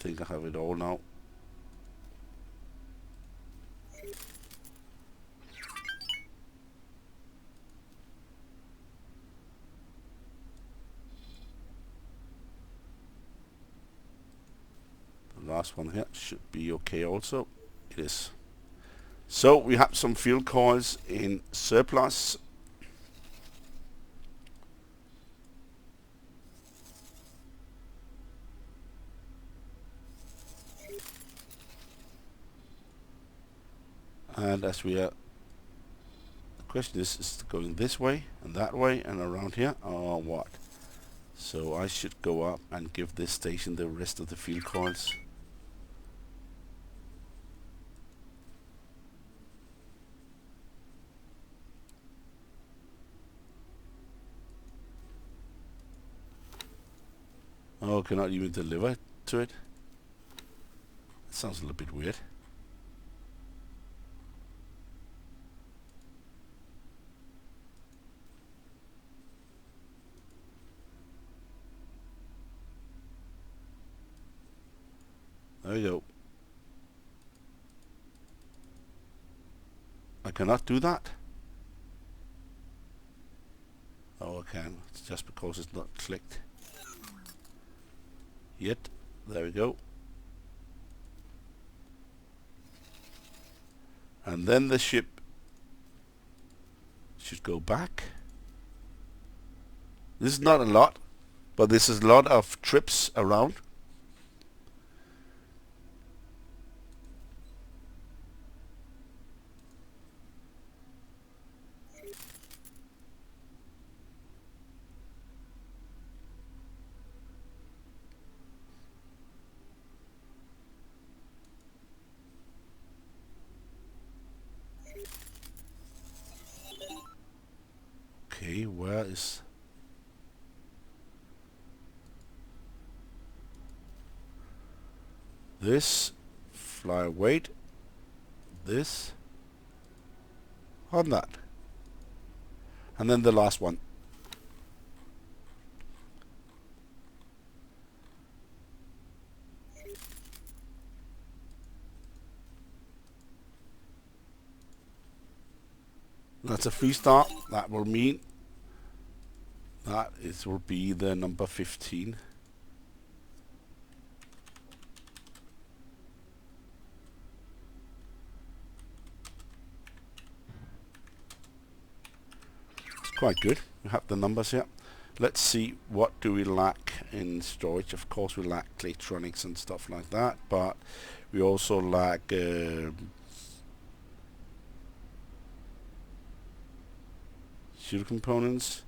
think I have it all now. The last one here should be okay also. It is. So we have some fuel coils in surplus. And as we are, the question is it going this way and that way and around here or what? So I should go up and give this station the rest of the fuel coils. Oh, cannot even deliver to it? That sounds a little bit weird. There you go. I cannot do that? Oh, I can. It's just because it's not clicked yet. There we go. And then the ship should go back. This is not a lot, but this is a lot of trips around. Okay, where is... this, fly weight, this, on that. And then the last one. That's a 3-star. That will mean that it will be the number 15. It's quite good. We have the numbers here. Let's see, what do we lack in storage? Of course we lack electronics and stuff like that, but we also lack shooter components,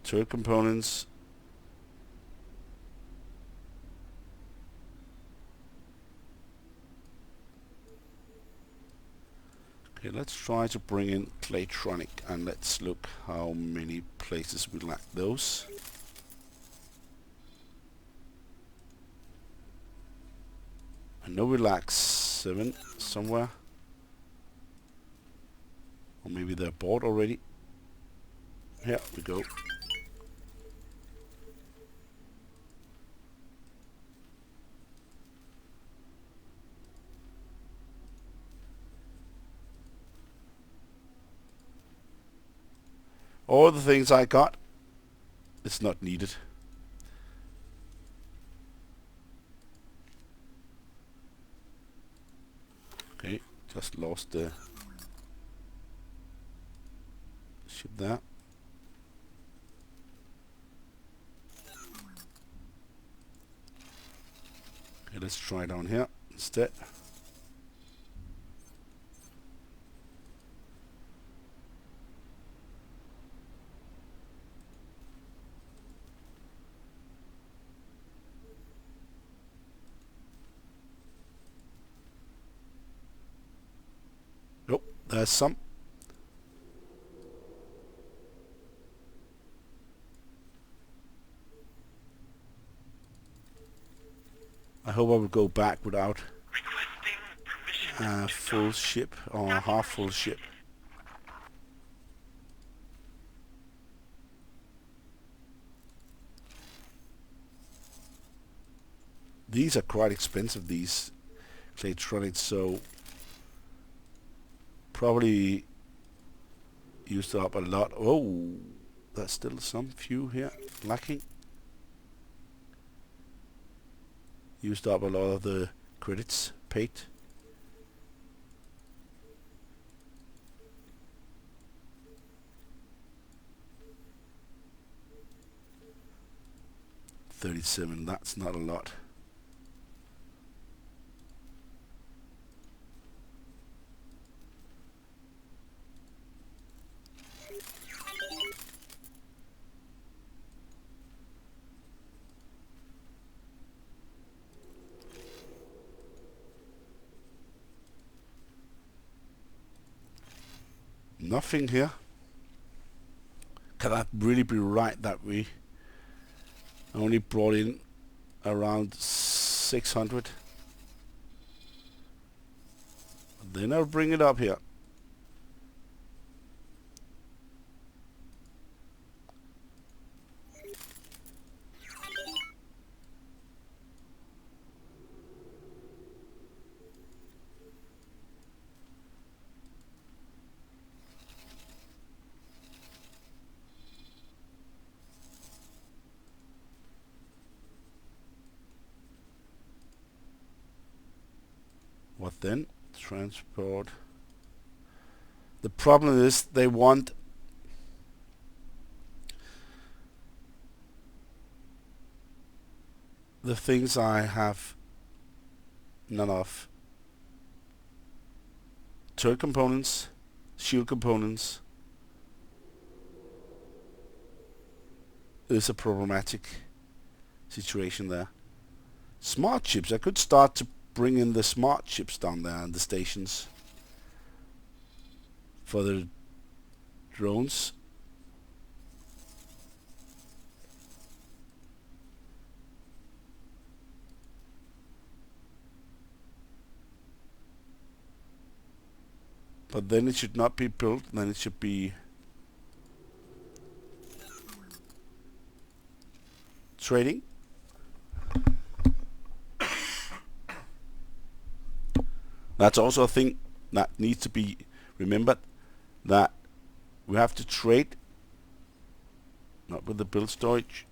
turret components, okay, let's try to bring in Claytronic and let's look how many places we lack those. I know we lack 7 somewhere. Or maybe they're bought already. Here we go. All the things I got, it's not needed. Okay, just lost the ship there. Okay, let's try down here instead. Oh, there's some. I hope I will go back without Requesting permission to full dock. ship or half full ship. These are quite expensive, these Claytronics, so probably used up a lot. Oh, there's still some few here lacking. Used up a lot of the credits paid. $37, that's not a lot. Nothing here. Can that really be right that we only brought in around 600? Then I'll bring it up here. What then? Transport. The problem is they want the things I have none of. Turret components, shield components. Is a problematic situation there. Smart chips, I could start to bring in the smart chips down there and the stations for the drones. But then it should not be built, then it should be trading. That's also a thing that needs to be remembered, that we have to trade, not with the build storage,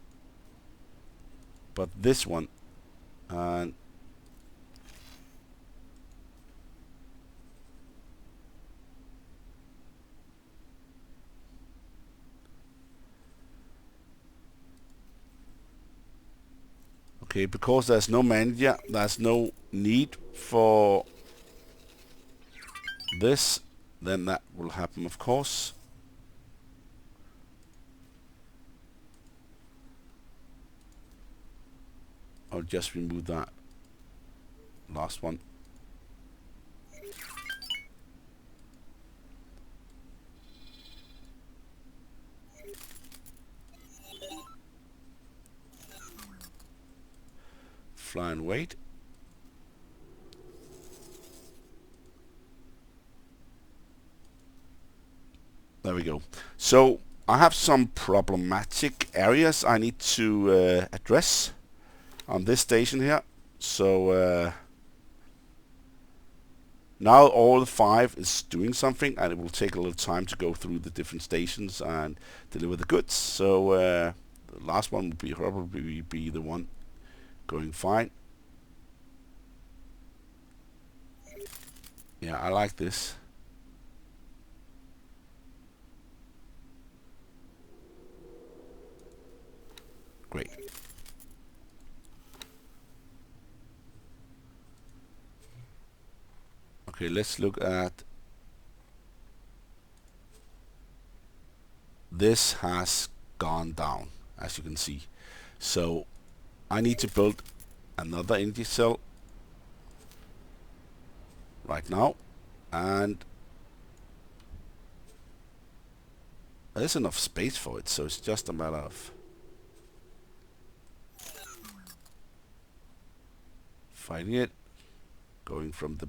but this one. And okay, because there's no manager, there's no need for this, then that will happen, of course. I'll just remove that last one. Fly and wait. There we go. So I have some problematic areas I need to address on this station here. So now all 5 is doing something, and it will take a little time to go through the different stations and deliver the goods. So the last one will probably be the one going fine. Yeah, I like this. Great. Okay, let's look at this. Has gone down, as you can see. So I need to build another energy cell right now, and there's enough space for it, so it's just a matter of finding it, going from the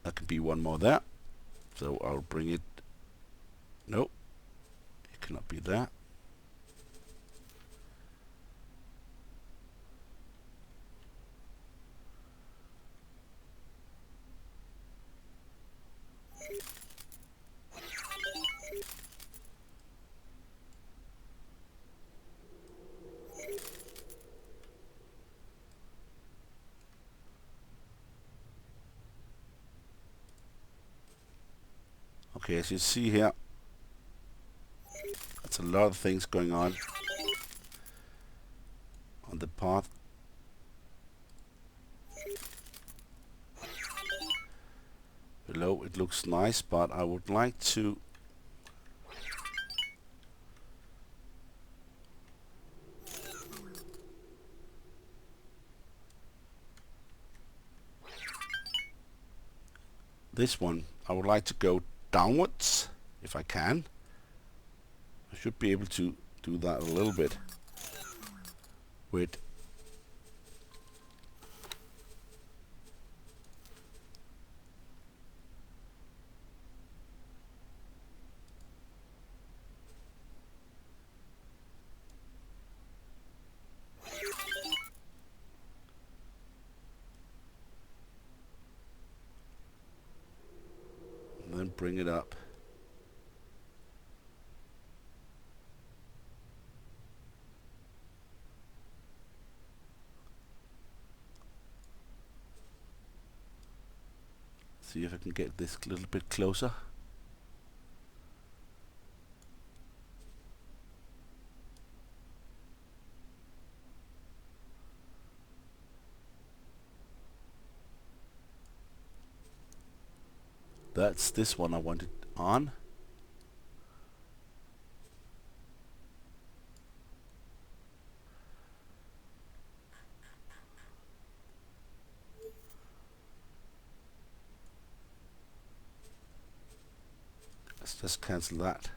there can be one more there, so I'll bring it. Nope, it cannot be there. Okay, as you see here, that's a lot of things going on the path. Below it looks nice, but I would like to this one, I would like to go downwards if I can. I should be able to do that a little bit with and then bring it up. See if I can get this a little bit closer. That's this one I wanted on. Let's just cancel that.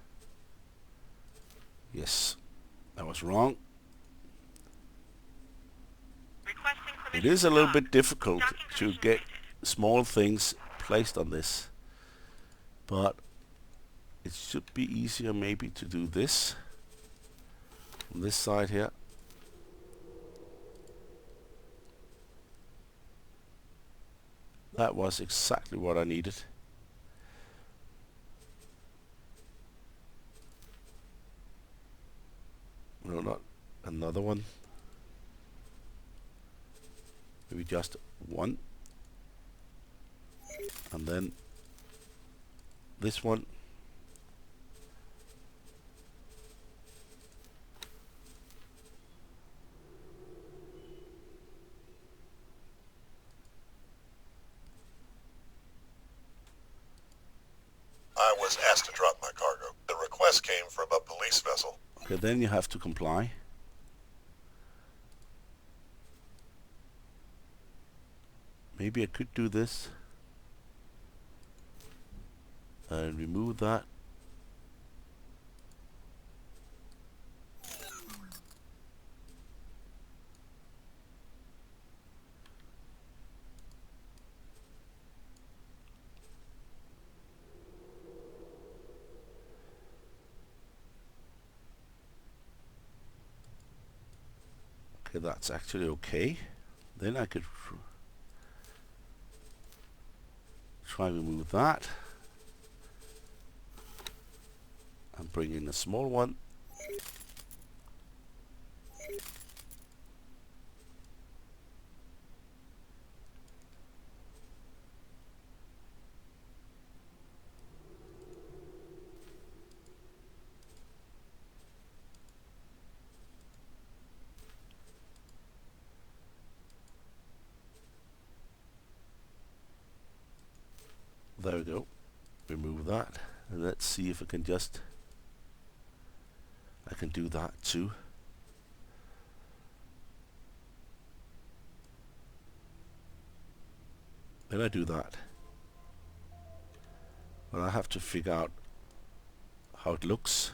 Yes, that was wrong. Requesting It permission is to a little dock. bit difficult Docking to permission get granted. small things placed on this, but it should be easier maybe to do this on this side here. That was exactly what I needed. No, not another one. Maybe just one. And then this one. I was asked to drop my cargo. The request came from a police vessel. Okay, then you have to comply. Maybe I could do this and remove that. Okay, that's actually okay. Then I could try and remove that and bring in a small one. There we go. Remove that. And let's see if I can just... I can do that too. Then I do that. But I have to figure out how it looks.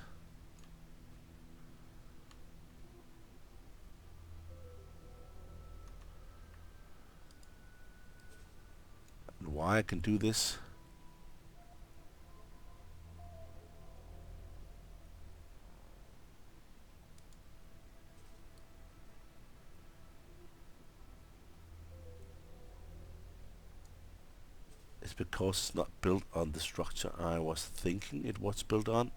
And why I can do this. It's because it's not built on the structure I was thinking it was built on.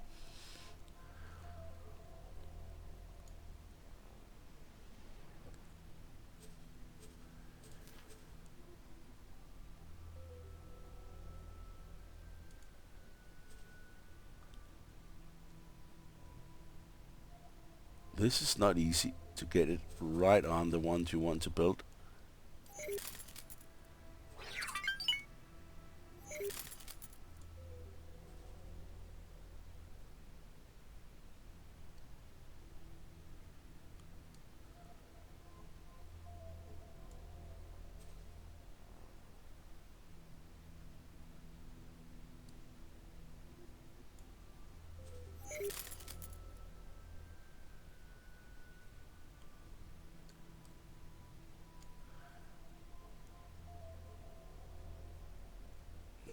This is not easy to get it right on the ones you want to build.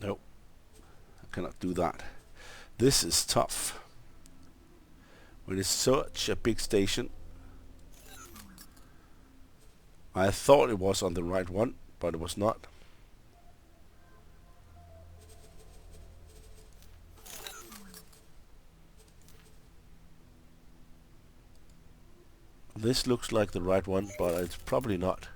Nope, I cannot do that. This is tough. When it's such a big station. I thought it was on the right one, but it was not. This looks like the right one, but it's probably not.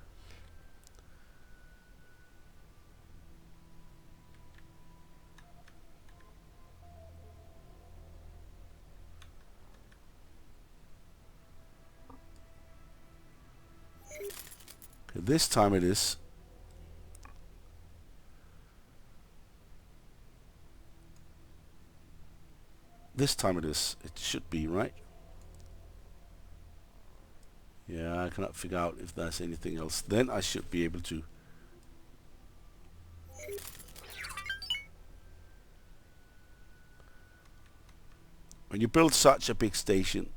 Okay, this time it is. This time it is. It should be, right? Yeah, I cannot figure out if there's anything else. Then I should be able to. When you build such a big station,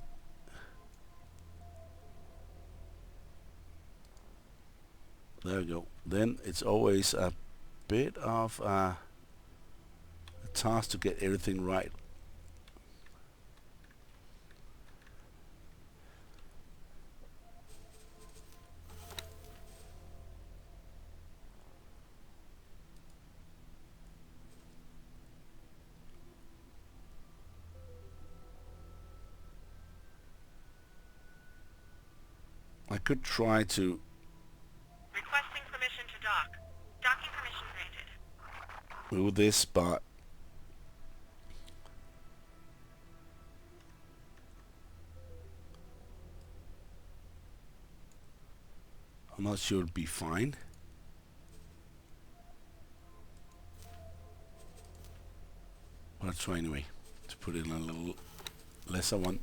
there we go. Then it's always a bit of a task to get everything right. I could try to Requesting permission to dock. Docking permission granted. move this, but I'm not sure it'll be fine. I'll try anyway to put in a little lesser one.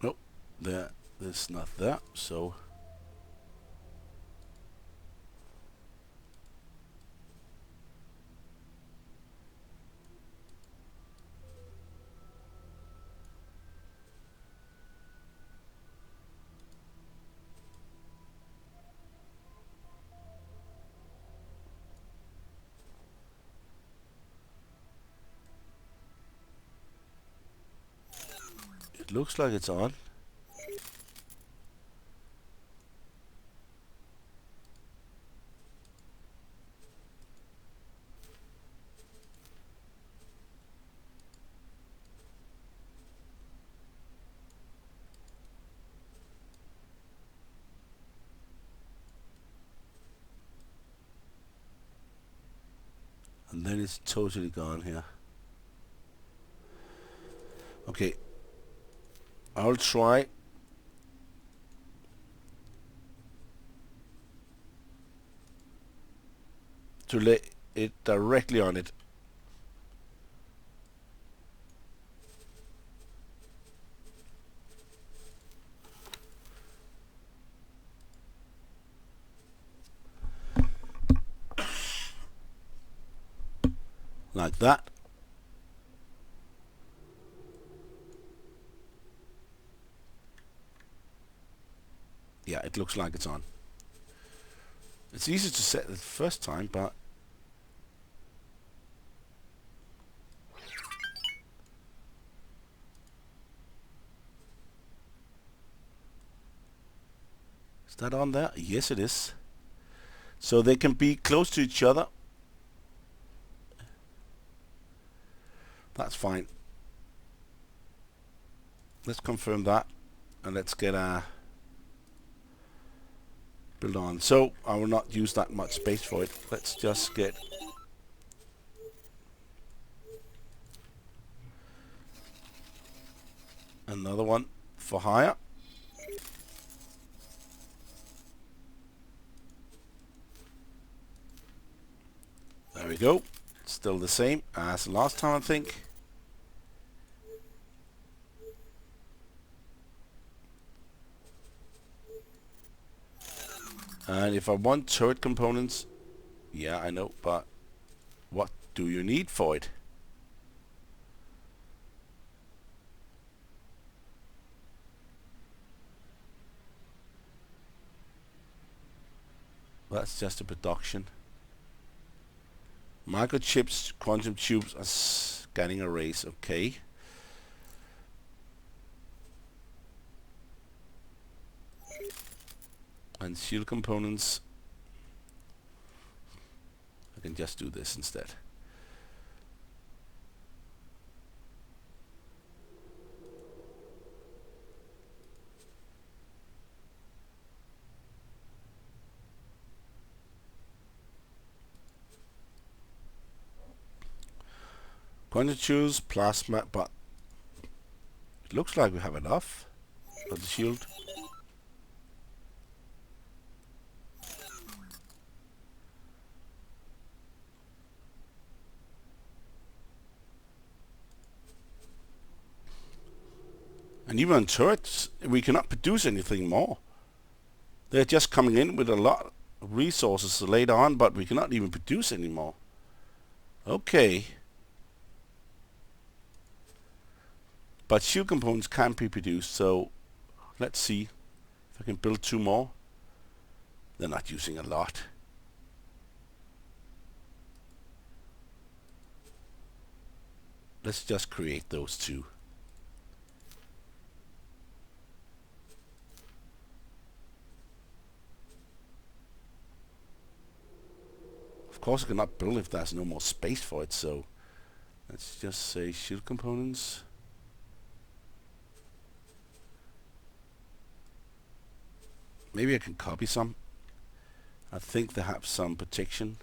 Nope, there's not that, so it looks like it's on. And then it's totally gone here. Okay, I'll try to lay it directly on it. Like that. it looks like it's on. It's easy to set the first time, but is that on there? Yes, it is. So they can be close to each other. That's fine. Let's confirm that, and let's get a build on. So I will not use that much space for it. Let's just get another one for hire. There we go. Still the same as last time, I think. And if I want turret components, yeah, I know, but what do you need for it? That's just a production. Microchips, quantum tubes, scanning arrays, okay. And shield components, I can just do this instead. Quantum tubes, plasma, but it looks like we have enough for the shield. And even on turrets, we cannot produce anything more. They're just coming in with a lot of resources later on, but we cannot even produce anymore. Okay. But shield components can be produced, so let's see if I can build 2 more. They're not using a lot. Let's just create those 2. Of course I cannot build if there's no more space for it, so let's just say shield components. Maybe I can copy some. I think they have some protection.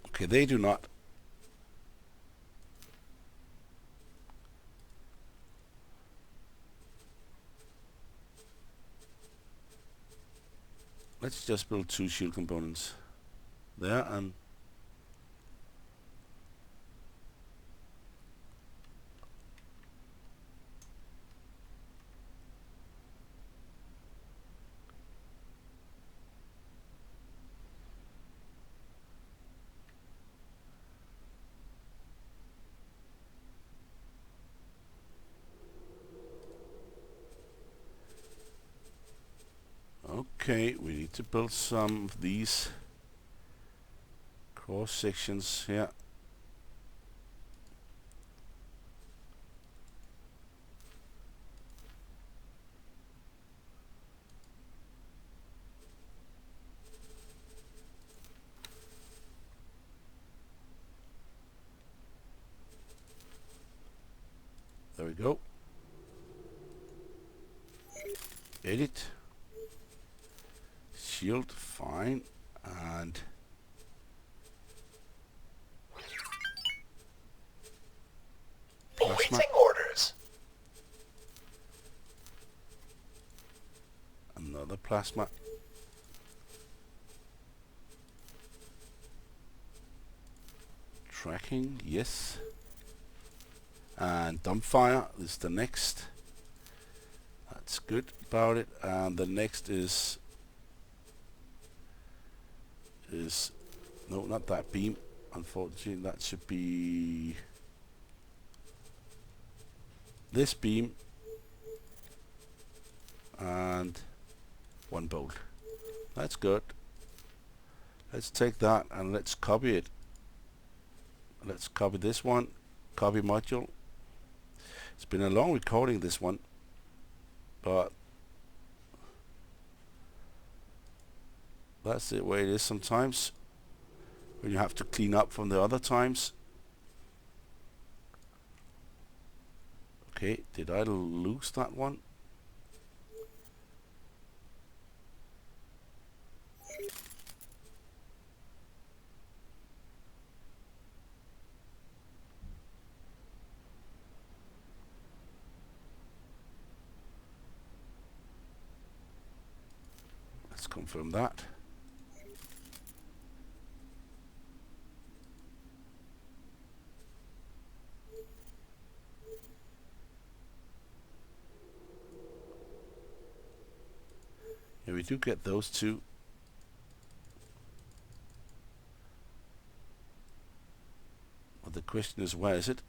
Okay, they do not. Let's just build 2 shield components there, and okay, we need to build some of these cross sections here. There we go. Edit. Shield, fine. And plasma. Awaiting orders. Another plasma. Tracking, yes. And dumbfire is the next. That's good. about it. And the next is no, not that beam. Unfortunately, that should be this beam and one bolt. That's good. Let's take that and let's copy it. Let's copy this one. Copy module. It's been a long recording, this one, but that's the way it is sometimes when you have to clean up from the other times. Okay, did I lose that one? Let's confirm that. Yeah, we do get those two. But the question is, where is it?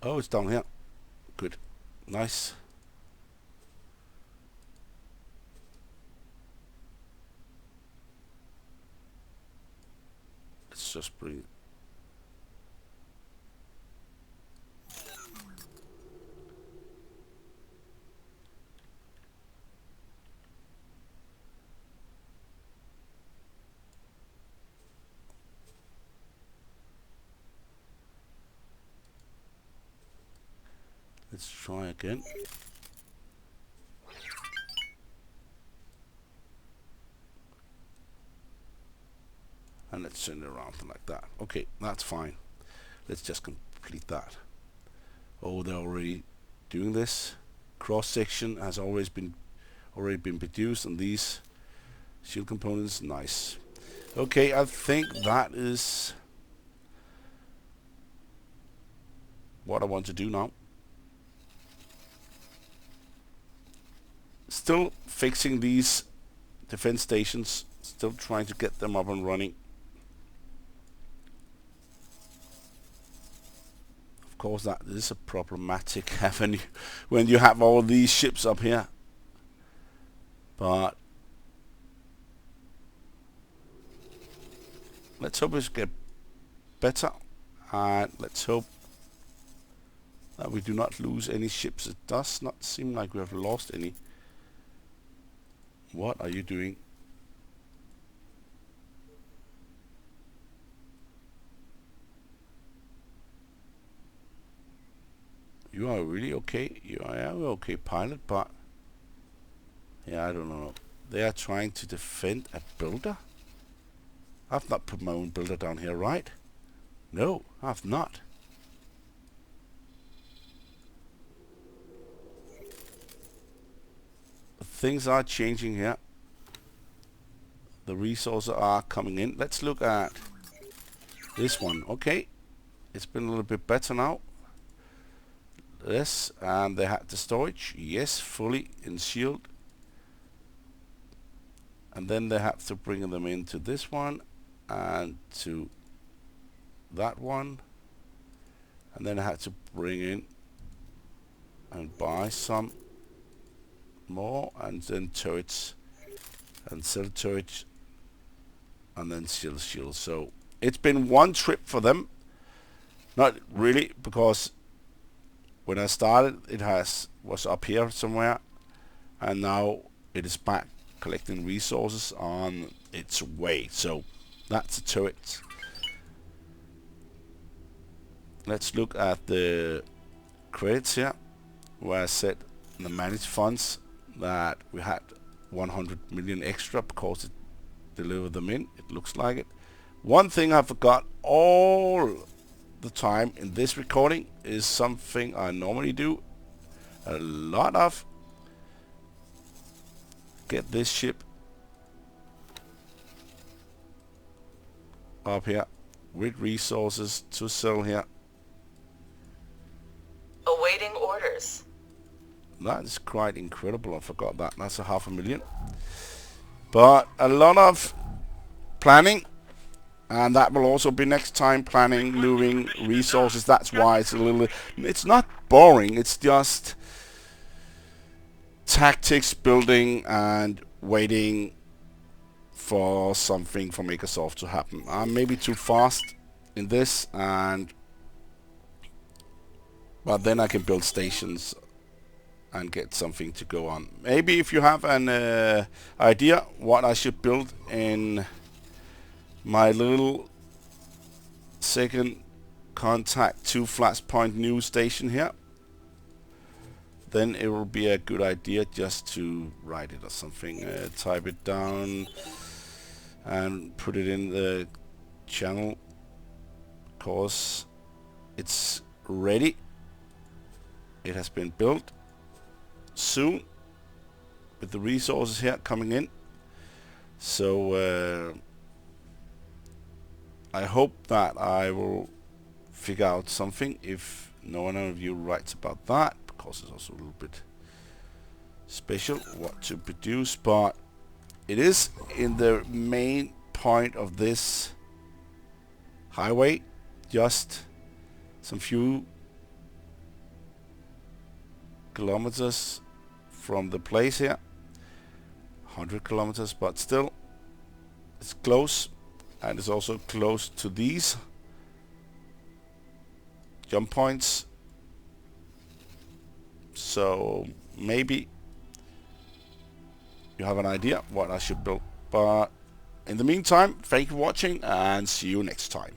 Oh, it's down here. Good. Nice. Let's just bring it. Let's try again. And let's send it around like that. Okay, that's fine. Let's just complete that. Oh, they're already doing this. Cross section has already been produced on these shield components. Nice. Okay, I think that is what I want to do now. Still fixing these defense stations. Still trying to get them up and running. Of course, that is a problematic avenue when you have all these ships up here. But let's hope it gets better, and let's hope that we do not lose any ships. It does not seem like we have lost any. What are you doing? You are really okay. You are okay, pilot, but yeah, I don't know. They are trying to defend a builder? I've not put my own builder down here, right? No, I've not. But things are changing here. The resources are coming in. Let's look at this one. Okay, it's been a little bit better now. Yes, and they had the storage. Yes, fully in shield. And then they have to bring them into this one and to that one. And then I had to bring in and buy some more, and then turrets and sell turrets, and then shield. So it's been one trip for them. Not really, because when I started it was up here somewhere, and now it is back collecting resources on its way. So that's a turret. Let's look at the credits here, where I said in the managed funds that we had 100 million extra because it delivered them in. It looks like it. One thing I forgot all the time in this recording is something I normally do a lot of. Get this ship up here with resources to sell here. Awaiting orders. That is quite incredible. I forgot that. That's a 500,000. But a lot of planning, and that will also be next time, planning, moving resources. That's why it's a little, it's not boring, it's just tactics building and waiting for something from Microsoft to happen. I'm maybe too fast in this, but then I can build stations and get something to go on. Maybe if you have an idea what I should build in my little Second Contact II Flashpoint new station here, then it will be a good idea just to write it or something, type it down and put it in the channel. Of course, it's ready. It has been built. Soon, with the resources here coming in. So I hope that I will figure out something if no one of you writes about that, because it's also a little bit special what to produce, but it is in the main point of this highway, just some few kilometers from the place here, 100 kilometers, but still it's close, and it's also close to these jump points. So maybe you have an idea what I should build. But in the meantime, thank you for watching and see you next time.